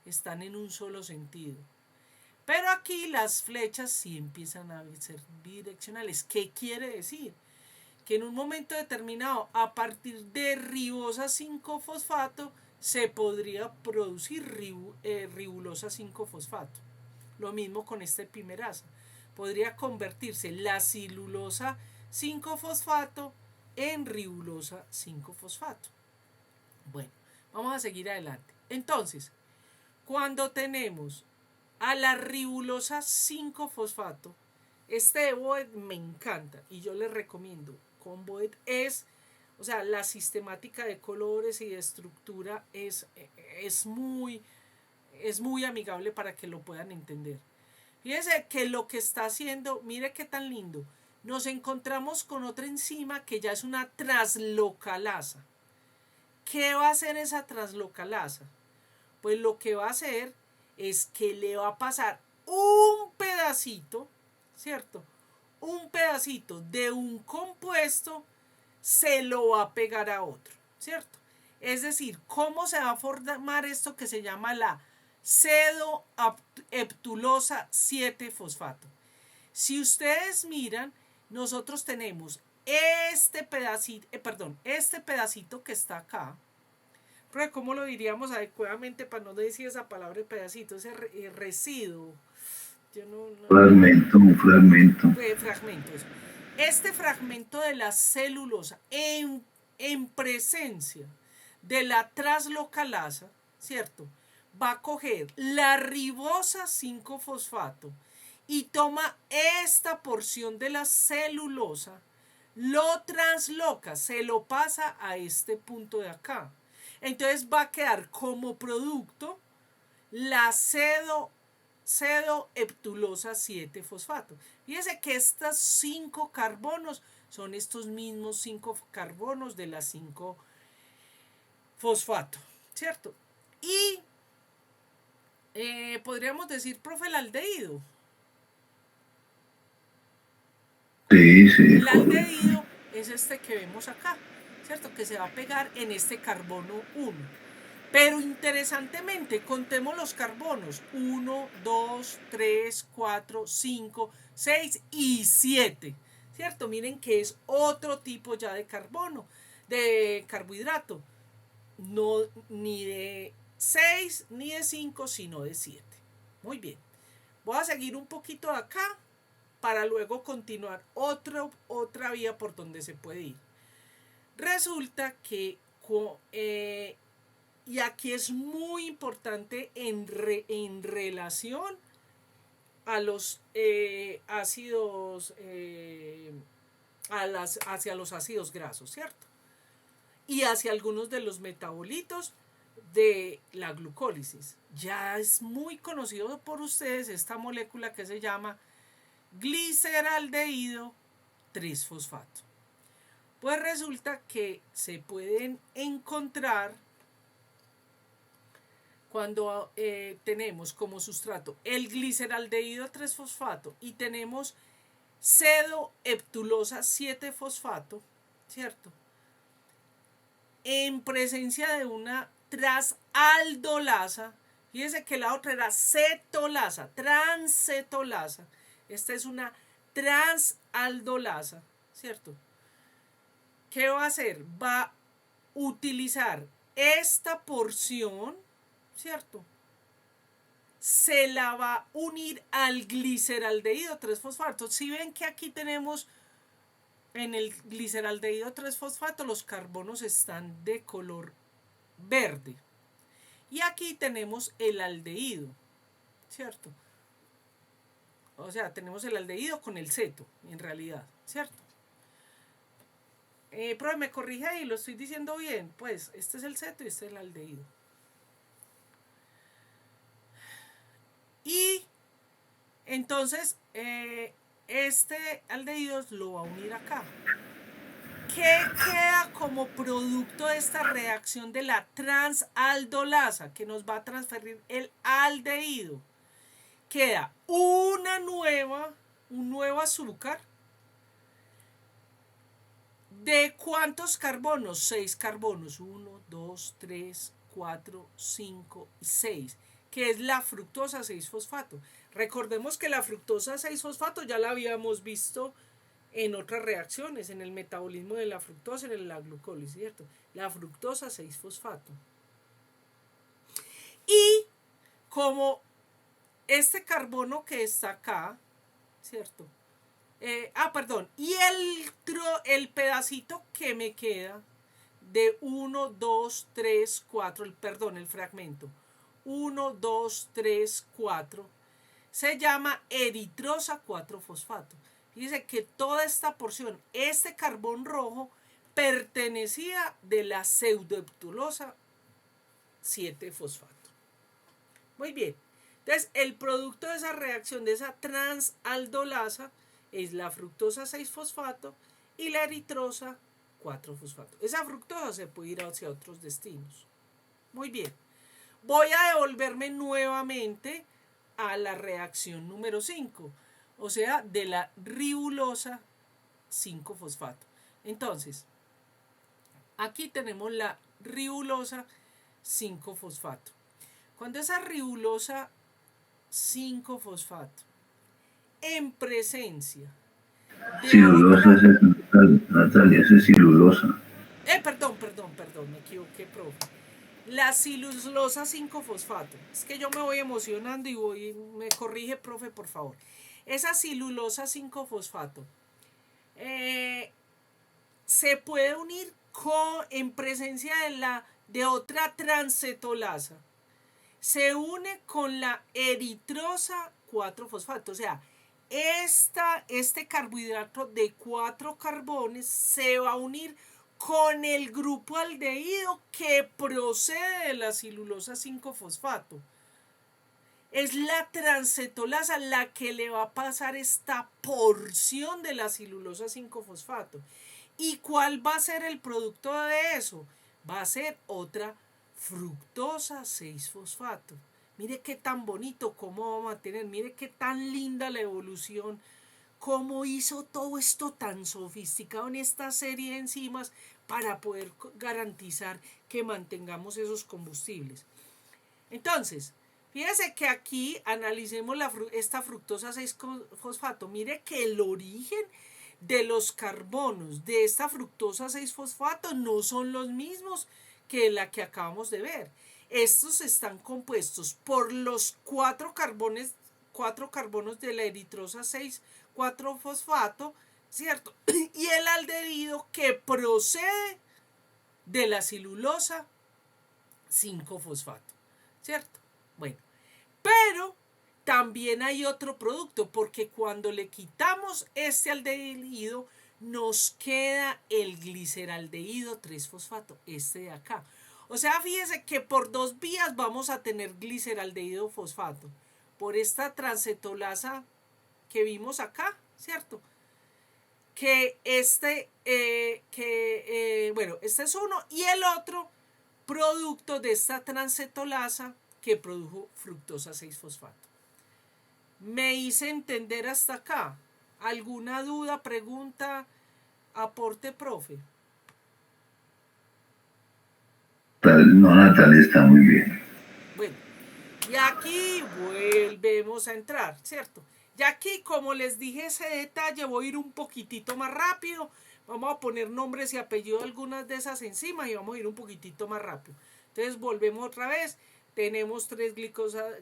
están en un solo sentido. Pero aquí las flechas sí empiezan a ser bidireccionales. ¿Qué quiere decir? Que en un momento determinado, a partir de ribosa 5-fosfato, se podría producir ribulosa 5-fosfato. Lo mismo con esta epimerasa. Podría convertirse la silulosa 5-fosfato en ribulosa 5-fosfato. Bueno, vamos a seguir adelante. Entonces, cuando tenemos a la ribulosa 5-fosfato, este de BOET me encanta y yo les recomiendo. Con BOET o sea, la sistemática de colores y de estructura es muy amigable para que lo puedan entender. Fíjense que lo que está haciendo, mire qué tan lindo. Nos encontramos con otra enzima que ya es una translocalasa. ¿Qué va a hacer esa translocalasa? Pues lo que va a hacer es que le va a pasar un pedacito, ¿cierto? Un pedacito de un compuesto se lo va a pegar a otro, ¿cierto? Es decir, ¿cómo se va a formar esto que se llama la cedoheptulosa 7-fosfato? Si ustedes miran, nosotros tenemos este pedacito que está acá. Pero ¿cómo lo diríamos adecuadamente para no decir esa palabra de pedacito? Ese residuo. Fragmento. Fragmento, eso. Este fragmento de la celulosa en presencia de la translocalasa, ¿cierto? Va a coger la ribosa 5-fosfato y toma esta porción de la celulosa, lo transloca, se lo pasa a este punto de acá. Entonces va a quedar como producto la cedoheptulosa 7-fosfato. Fíjense que estos 5 carbonos son estos mismos 5 carbonos de la 5-fosfato, ¿cierto? Y podríamos decir, profe, el aldehído. Sí. El aldehído es este que vemos acá, ¿cierto? Que se va a pegar en este carbono 1. Pero interesantemente, contemos los carbonos. 1, 2, 3, 4, 5, 6 y 7. ¿Cierto? Miren que es otro tipo ya de carbono, de carbohidrato. No, ni de 6 ni de 5, sino de 7. Muy bien. Voy a seguir un poquito de acá para luego continuar otra vía por donde se puede ir. Resulta que y aquí es muy importante en relación a los ácidos, hacia los ácidos grasos, ¿cierto? Y hacia algunos de los metabolitos de la glucólisis. Ya es muy conocido por ustedes esta molécula que se llama gliceraldehído 3-fosfato. Pues resulta que se pueden encontrar cuando tenemos como sustrato el gliceraldehído 3-fosfato y tenemos cedoheptulosa 7-fosfato, ¿cierto? En presencia de una transaldolasa, fíjense que la otra era cetolasa, transcetolasa. Esta es una transaldolasa, ¿cierto? ¿Qué va a hacer? Va a utilizar esta porción, ¿cierto? Se la va a unir al gliceraldehído 3-fosfato. Si ven que aquí tenemos en el gliceraldehído 3-fosfato los carbonos están de color verde. Y aquí tenemos el aldehído, ¿cierto? O sea, tenemos el aldehído con el ceto, en realidad, ¿cierto? Pero me corrige ahí, lo estoy diciendo bien. Pues este es el ceto y este es el aldehído. Y entonces este aldehído lo va a unir acá. ¿Qué queda como producto de esta reacción de la transaldolasa que nos va a transferir el aldehído? Queda un nuevo azúcar. ¿De cuántos carbonos? 6 carbonos. 1, 2, 3, 4, 5 y 6. que es la fructosa 6-fosfato. Recordemos que la fructosa 6-fosfato ya la habíamos visto en otras reacciones, en el metabolismo de la fructosa, en la glucólisis, ¿cierto? La fructosa 6-fosfato. Y como este carbono que está acá, ¿cierto? Y el pedacito que me queda de 1, 2, 3, 4, el fragmento 1, 2, 3, 4 se llama eritrosa 4-fosfato. Dice que toda esta porción, este carbón rojo, pertenecía de la pseudoheptulosa 7-fosfato. Muy bien. Entonces, el producto de esa reacción, de esa transaldolasa, es la fructosa 6-fosfato y la eritrosa 4-fosfato. Esa fructosa se puede ir hacia otros destinos. Muy bien. Voy a devolverme nuevamente a la reacción número 5, o sea, de la ribulosa 5-fosfato. Entonces, aquí tenemos la ribulosa 5-fosfato. Cuando esa ribulosa 5-fosfato en presencia de Cirulosa otra... es Natalia, esa es cirulosa. Perdón, me equivoqué, profe. La celulosa 5-fosfato. Es que yo me voy emocionando y me corrige, profe, por favor. Esa celulosa 5-fosfato se puede unir en presencia de otra transcetolasa. Se une con la eritrosa 4-fosfato. O sea, este carbohidrato de 4 carbones se va a unir con el grupo aldehído que procede de la celulosa 5-fosfato. Es la transcetolasa la que le va a pasar esta porción de la celulosa 5-fosfato. ¿Y cuál va a ser el producto de eso? Va a ser otra fructosa 6-fosfato. Mire qué tan bonito cómo vamos a tener, mire qué tan linda la evolución, cómo hizo todo esto tan sofisticado en esta serie de enzimas para poder garantizar que mantengamos esos combustibles. Entonces, fíjese que aquí analicemos esta fructosa 6-fosfato. Mire que el origen de los carbonos de esta fructosa 6-fosfato no son los mismos que la que acabamos de ver. Estos están compuestos por los 4 carbonos de la eritrosa 6-4-fosfato, ¿cierto? Y el aldehído que procede de la celulosa 5-fosfato, ¿cierto? Bueno, pero también hay otro producto, porque cuando le quitamos este aldehído, nos queda el gliceraldehído 3-fosfato, este de acá. O sea, fíjese que por 2 vías vamos a tener gliceraldehído fosfato. Por esta transcetolasa que vimos acá, ¿cierto? Que este es uno, y el otro producto de esta transcetolasa que produjo fructosa 6-fosfato. ¿Me hice entender hasta acá? ¿Alguna duda, pregunta, aporte, profe? No, Natalia, está muy bien. Bueno, y aquí volvemos a entrar, ¿cierto? Y aquí, como les dije ese detalle, voy a ir un poquitito más rápido. Vamos a poner nombres y apellidos de algunas de esas enzimas y vamos a ir un poquitito más rápido. Entonces volvemos otra vez. Tenemos 3 glucosa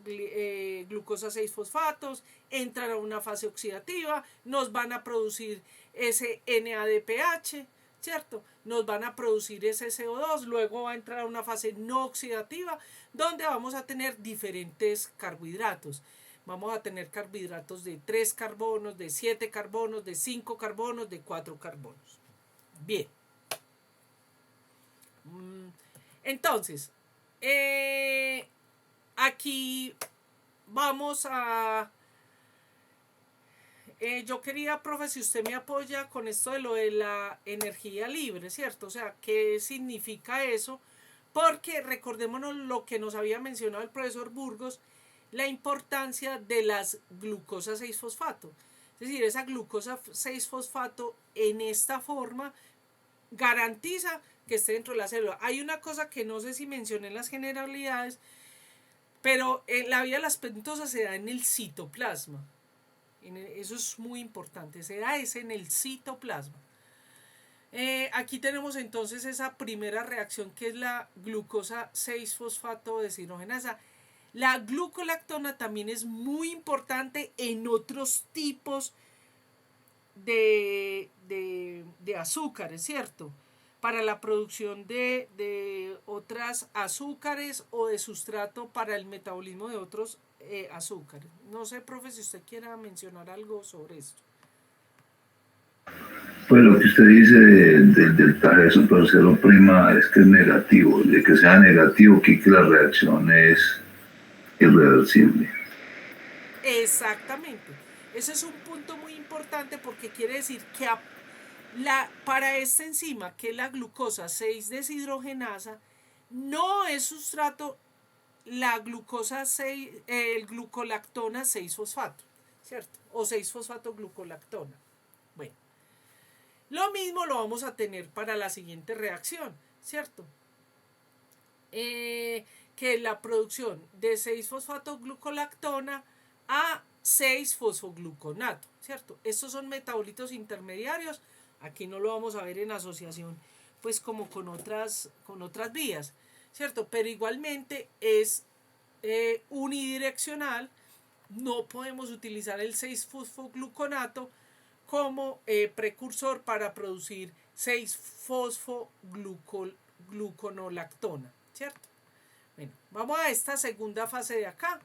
6-fosfatos, entran a una fase oxidativa, nos van a producir ese NADPH, ¿cierto? Nos van a producir ese CO2, luego va a entrar a una fase no oxidativa, donde vamos a tener diferentes carbohidratos. Vamos a tener carbohidratos de 3 carbonos, de 7 carbonos, de 5 carbonos, de 4 carbonos. Bien. Entonces, aquí vamos a... yo quería, profe, si usted me apoya con esto de lo de la energía libre, ¿cierto? O sea, ¿qué significa eso? Porque recordémonos lo que nos había mencionado el profesor Burgos, la importancia de las glucosa 6-fosfato. Es decir, esa glucosa 6-fosfato en esta forma garantiza que esté dentro de la célula. Hay una cosa que no sé si mencioné en las generalidades, Pero la vía de las pentosas se da en el citoplasma. Eso es muy importante, se da es en el citoplasma. Aquí tenemos entonces esa primera reacción que es la glucosa 6-fosfato deshidrogenasa. La glucolactona también es muy importante en otros tipos de azúcares, ¿cierto? Para la producción de otras azúcares o de sustrato para el metabolismo de otros azúcares. No sé, profe, si usted quiera mencionar algo sobre esto. Pues lo que usted dice del delta super cero prima es que es negativo. De que sea negativo, que la reacción es irreversible. Exactamente. Ese es un punto muy importante porque quiere decir que para esta enzima, que es la glucosa 6-deshidrogenasa, no es sustrato la glucosa 6, el glucolactona 6-fosfato, ¿cierto? O 6-fosfato-glucolactona. Bueno, lo mismo lo vamos a tener para la siguiente reacción, ¿cierto? Que es la producción de 6-fosfato-glucolactona a 6-fosfogluconato, ¿cierto? Estos son metabolitos intermediarios. Aquí no lo vamos a ver en asociación, pues como con otras vías, ¿cierto? Pero igualmente es unidireccional. No podemos utilizar el 6-fosfogluconato como precursor para producir 6-fosfogluconolactona, ¿cierto? Bueno, vamos a esta segunda fase de acá.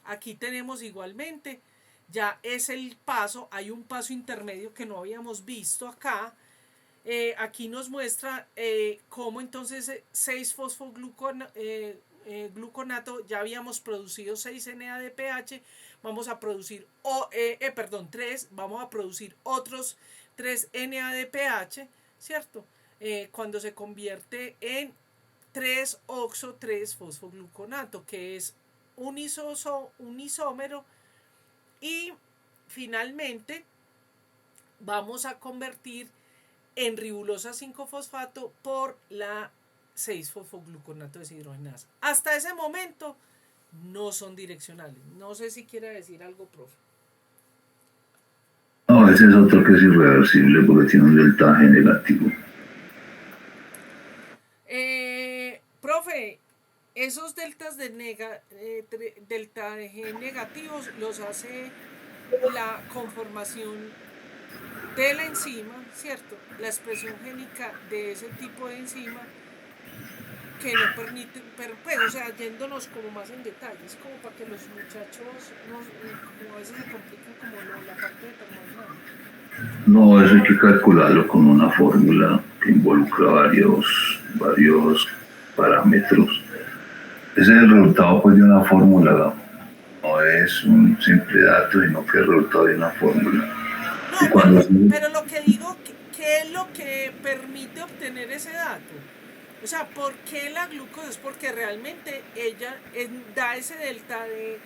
Aquí tenemos igualmente, ya es el paso, hay un paso intermedio que no habíamos visto acá. Aquí nos muestra cómo entonces 6-fosfogluconato, ya habíamos producido 6-NADPH, vamos a producir 3, vamos a producir otros 3-NADPH, ¿cierto? Cuando se convierte en 3-oxo-3-fosfogluconato, que es un isómero, y finalmente vamos a convertir en ribulosa 5-fosfato por la 6-fosfogluconato deshidrogenasa. Hasta ese momento no son direccionales. No sé si quiere decir algo, profe. No, ese es otro que es irreversible porque tiene un deltaje negativo. Profe, esos deltas de delta G negativos los hace la conformación de la enzima, ¿cierto? La expresión génica de ese tipo de enzima que no permite, pues, o sea, yéndonos como más en detalles, como para que los muchachos, como a veces se complican como la parte de termodinámica. No, eso hay que calcularlo con una fórmula que involucra varios parámetros. Ese es el resultado pues, de una fórmula, no es un simple dato, sino que es el resultado de una fórmula. No, pero lo que digo, ¿qué es lo que permite obtener ese dato? O sea, ¿por qué la glucosa? Es porque realmente ella da ese delta de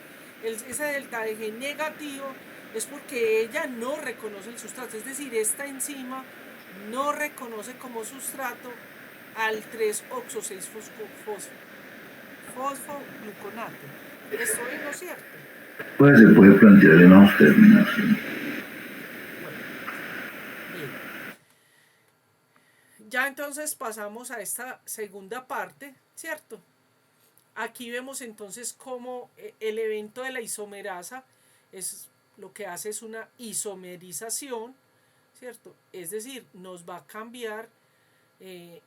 G negativo, es porque ella no reconoce el sustrato. Es decir, esta enzima no reconoce como sustrato al 3-oxo-6-fosfogluconato. ¿Estoy en lo cierto? Pues se puede plantear en unos términos. ¿Sí? Bueno, bien. Ya entonces pasamos a esta segunda parte, ¿cierto? Aquí vemos entonces cómo el evento de la isomerasa es lo que hace es una isomerización, ¿cierto? Es decir, nos va a cambiar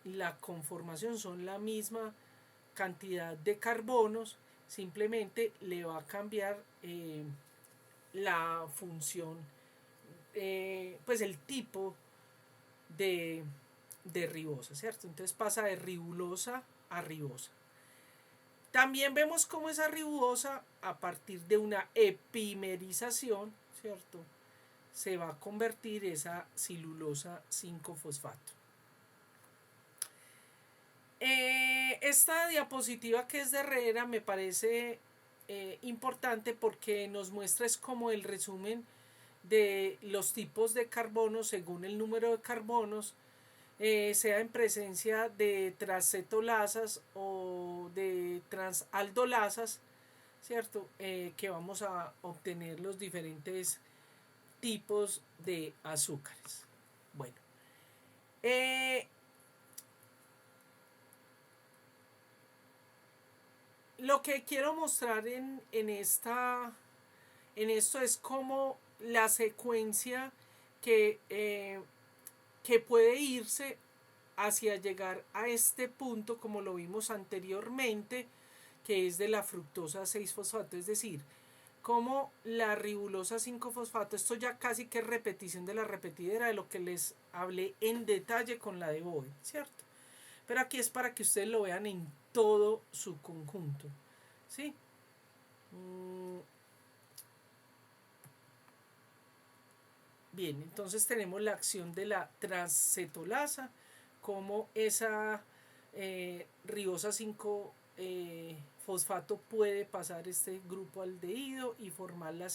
la conformación, son la misma cantidad de carbonos, simplemente le va a cambiar la función, pues el tipo de ribosa, ¿cierto? Entonces pasa de ribulosa a ribosa. También vemos cómo esa ribosa, a partir de una epimerización, ¿cierto?, se va a convertir esa silulosa 5-fosfato. Esta diapositiva que es de Herrera me parece importante porque nos muestra es como el resumen de los tipos de carbonos según el número de carbonos, sea en presencia de transcetolasas o de transaldolasas, ¿cierto? Que vamos a obtener los diferentes tipos de azúcares. Bueno, lo que quiero mostrar en esto es cómo la secuencia que puede irse hacia llegar a este punto, como lo vimos anteriormente, que es de la fructosa 6-fosfato, es decir, como la ribulosa 5-fosfato, esto ya casi que es repetición de la repetidera de lo que les hablé en detalle con la de Boe, ¿cierto? Pero aquí es para que ustedes lo vean en todo su conjunto, ¿sí? Bien, entonces tenemos la acción de la transcetolasa, como esa ribosa 5 fosfato puede pasar este grupo aldehído y formar la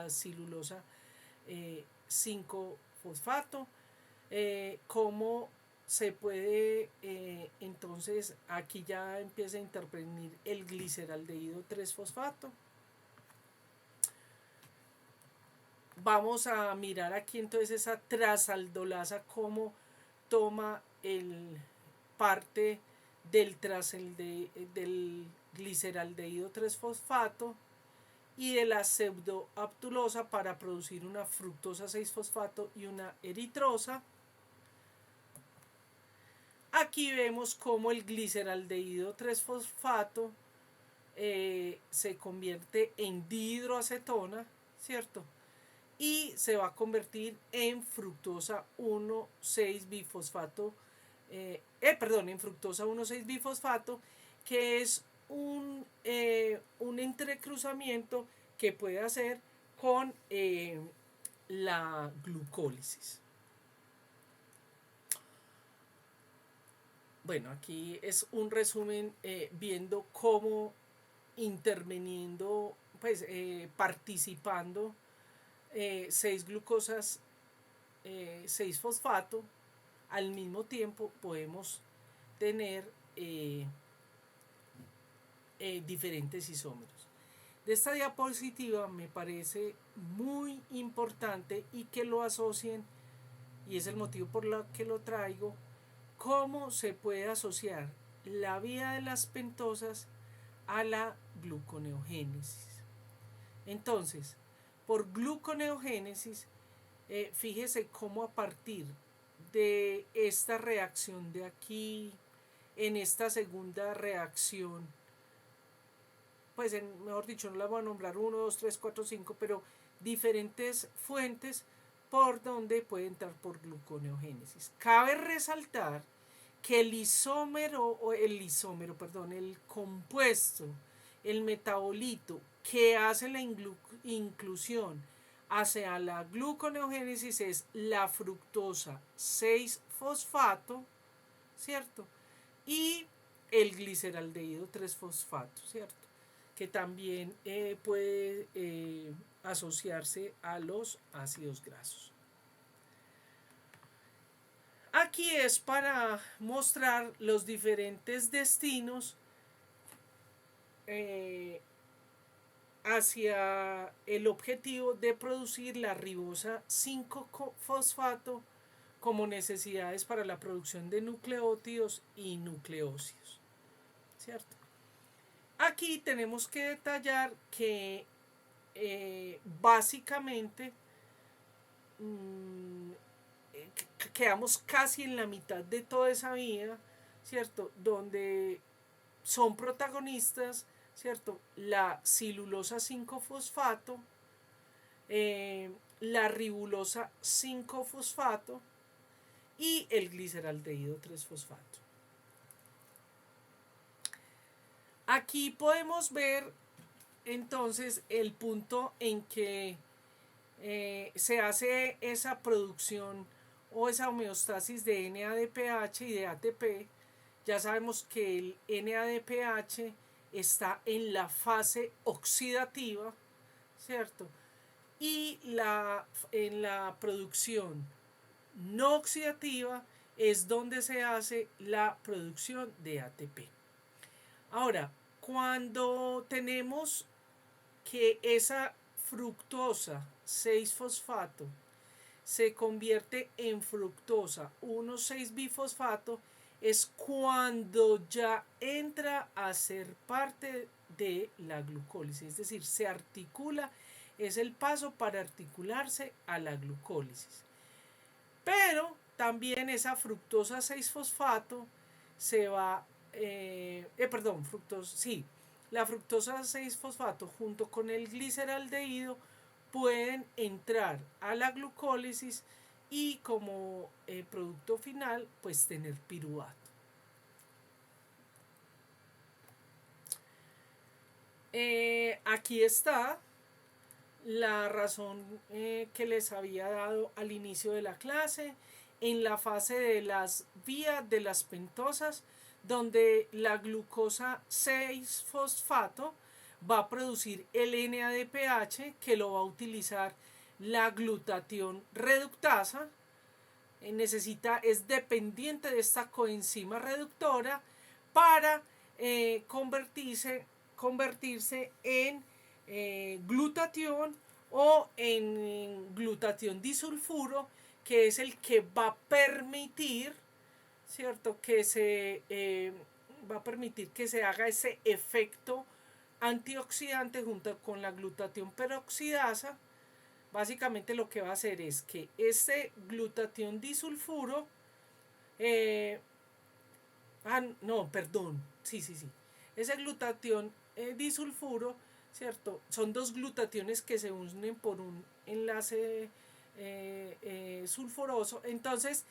cilulosa 5 fosfato, como se puede entonces aquí ya empieza a intervenir el gliceraldehído 3 fosfato. Vamos a mirar aquí entonces esa trasaldolasa, cómo toma el parte del gliceraldehído 3 fosfato y de la pseudoaptulosa para producir una fructosa 6 fosfato y una eritrosa. Aquí vemos cómo el gliceraldehído 3 fosfato se convierte en dihidroacetona, ¿cierto? Y se va a convertir en fructosa 1,6-bifosfato, en fructosa 1,6-bifosfato, que es un entrecruzamiento que puede hacer con la glucólisis. Bueno, aquí es un resumen viendo cómo interviniendo, pues participando 6 glucosas, 6 fosfato, al mismo tiempo podemos tener diferentes isómeros. De esta diapositiva me parece muy importante y que lo asocien, y es el motivo por el que lo traigo, cómo se puede asociar la vía de las pentosas a la gluconeogénesis. Entonces, por gluconeogénesis, fíjese cómo a partir de esta reacción de aquí, en esta segunda reacción, pues mejor dicho, no la voy a nombrar 1, 2, 3, 4, 5, pero diferentes fuentes por donde puede entrar por gluconeogénesis. Cabe resaltar que el compuesto, el metabolito que hace la inclusión hacia la gluconeogénesis es la fructosa 6-fosfato, ¿cierto? Y el gliceraldehído 3-fosfato, ¿cierto? Que también puede asociarse a los ácidos grasos. Aquí es para mostrar los diferentes destinos hacia el objetivo de producir la ribosa 5-fosfato como necesidades para la producción de nucleótidos y nucleósidos, ¿cierto? Aquí tenemos que detallar que básicamente quedamos casi en la mitad de toda esa vía, ¿cierto? Donde son protagonistas, ¿cierto? La cilulosa 5-fosfato, la ribulosa 5-fosfato y el gliceraldehído 3-fosfato. Aquí podemos ver entonces el punto en que se hace esa producción o esa homeostasis de NADPH y de ATP. Ya sabemos que el NADPH está en la fase oxidativa, ¿cierto? Y en la producción no oxidativa es donde se hace la producción de ATP. Ahora, Cuando tenemos que esa fructosa 6-fosfato se convierte en fructosa 1,6-bifosfato, es cuando ya entra a ser parte de la glucólisis, es decir, se articula, es el paso para articularse a la glucólisis. Pero también esa fructosa 6-fosfato se va, la fructosa 6-fosfato junto con el gliceraldehído pueden entrar a la glucólisis y como producto final pues tener piruvato. Aquí está la razón que les había dado al inicio de la clase, en la fase de las vías de las pentosas, donde la glucosa 6-fosfato va a producir el NADPH, que lo va a utilizar la glutatión reductasa. Es dependiente de esta coenzima reductora para convertirse en glutatión o en glutatión disulfuro, que es el que va a permitir, ¿cierto?, que se haga ese efecto antioxidante junto con la glutatión peroxidasa. Básicamente lo que va a hacer es que ese glutatión disulfuro, ese glutatión disulfuro, ¿cierto? Son dos glutationes que se unen por un enlace sulfuroso. Entonces,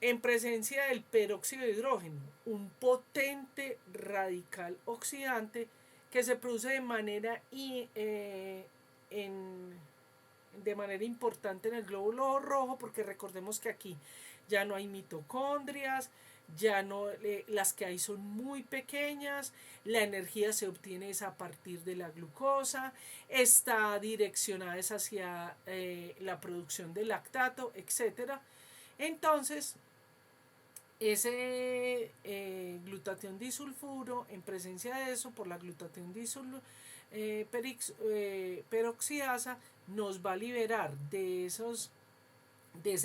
en presencia del peróxido de hidrógeno, un potente radical oxidante que se produce de manera importante en el glóbulo rojo, porque recordemos que aquí ya no hay mitocondrias, las que hay son muy pequeñas, la energía se obtiene a partir de la glucosa, está direccionada hacia la producción de lactato, etc. Entonces, ese glutatión disulfuro, en presencia de eso, por la glutatión peroxidasa, nos va a liberar de ese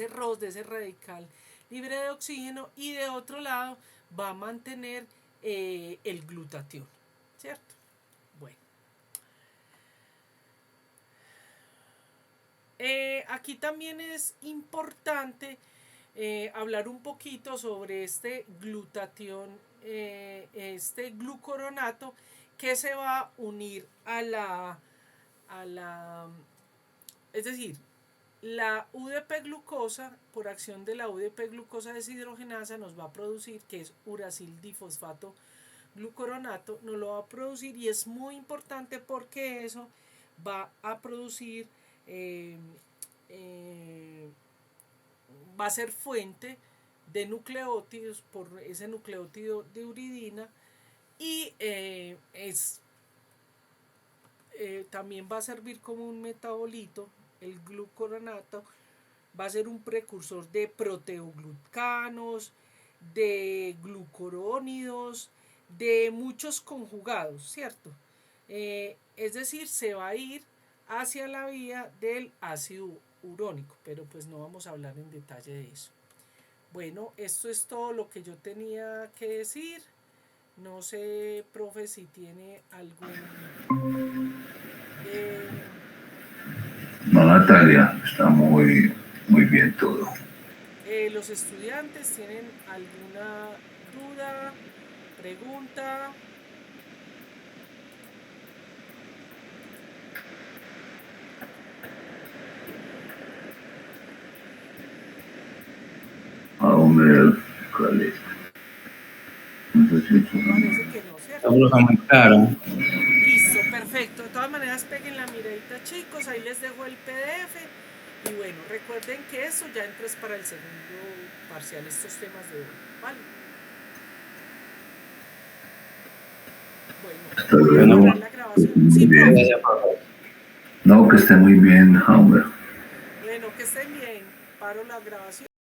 ROS, de ese radical libre de oxígeno, y de otro lado va a mantener el glutatión, ¿cierto? Bueno, aquí también es importante hablar un poquito sobre este glutatión, este glucoronato, que se va a unir es decir, la UDP glucosa, por acción de la UDP glucosa deshidrogenasa, nos va a producir, que es uracil difosfato glucoronato, nos lo va a producir, y es muy importante porque eso va a producir, va a ser fuente de nucleótidos por ese nucleótido de uridina, y también va a servir como un metabolito. El glucoronato va a ser un precursor de proteoglucanos, de glucurónidos, de muchos conjugados, ¿cierto? Es decir, se va a ir hacia la vía del ácido urónico, pero pues no vamos a hablar en detalle de eso. Bueno, esto es todo lo que yo tenía que decir. No sé, profe, si tiene algún... No, Natalia, está muy bien todo. ¿Los estudiantes tienen alguna duda, pregunta? Parece que no, ¿cierto? Muy claro. Listo, perfecto. De todas maneras, peguen la miradita, chicos. Ahí les dejo el PDF. Y bueno, recuerden que eso ya entres para el segundo parcial, estos temas de hoy, ¿vale? Bueno, voy a la grabación. Sí, no, que esté muy bien, Hammer. Bueno, que estén bien. Paro la grabación.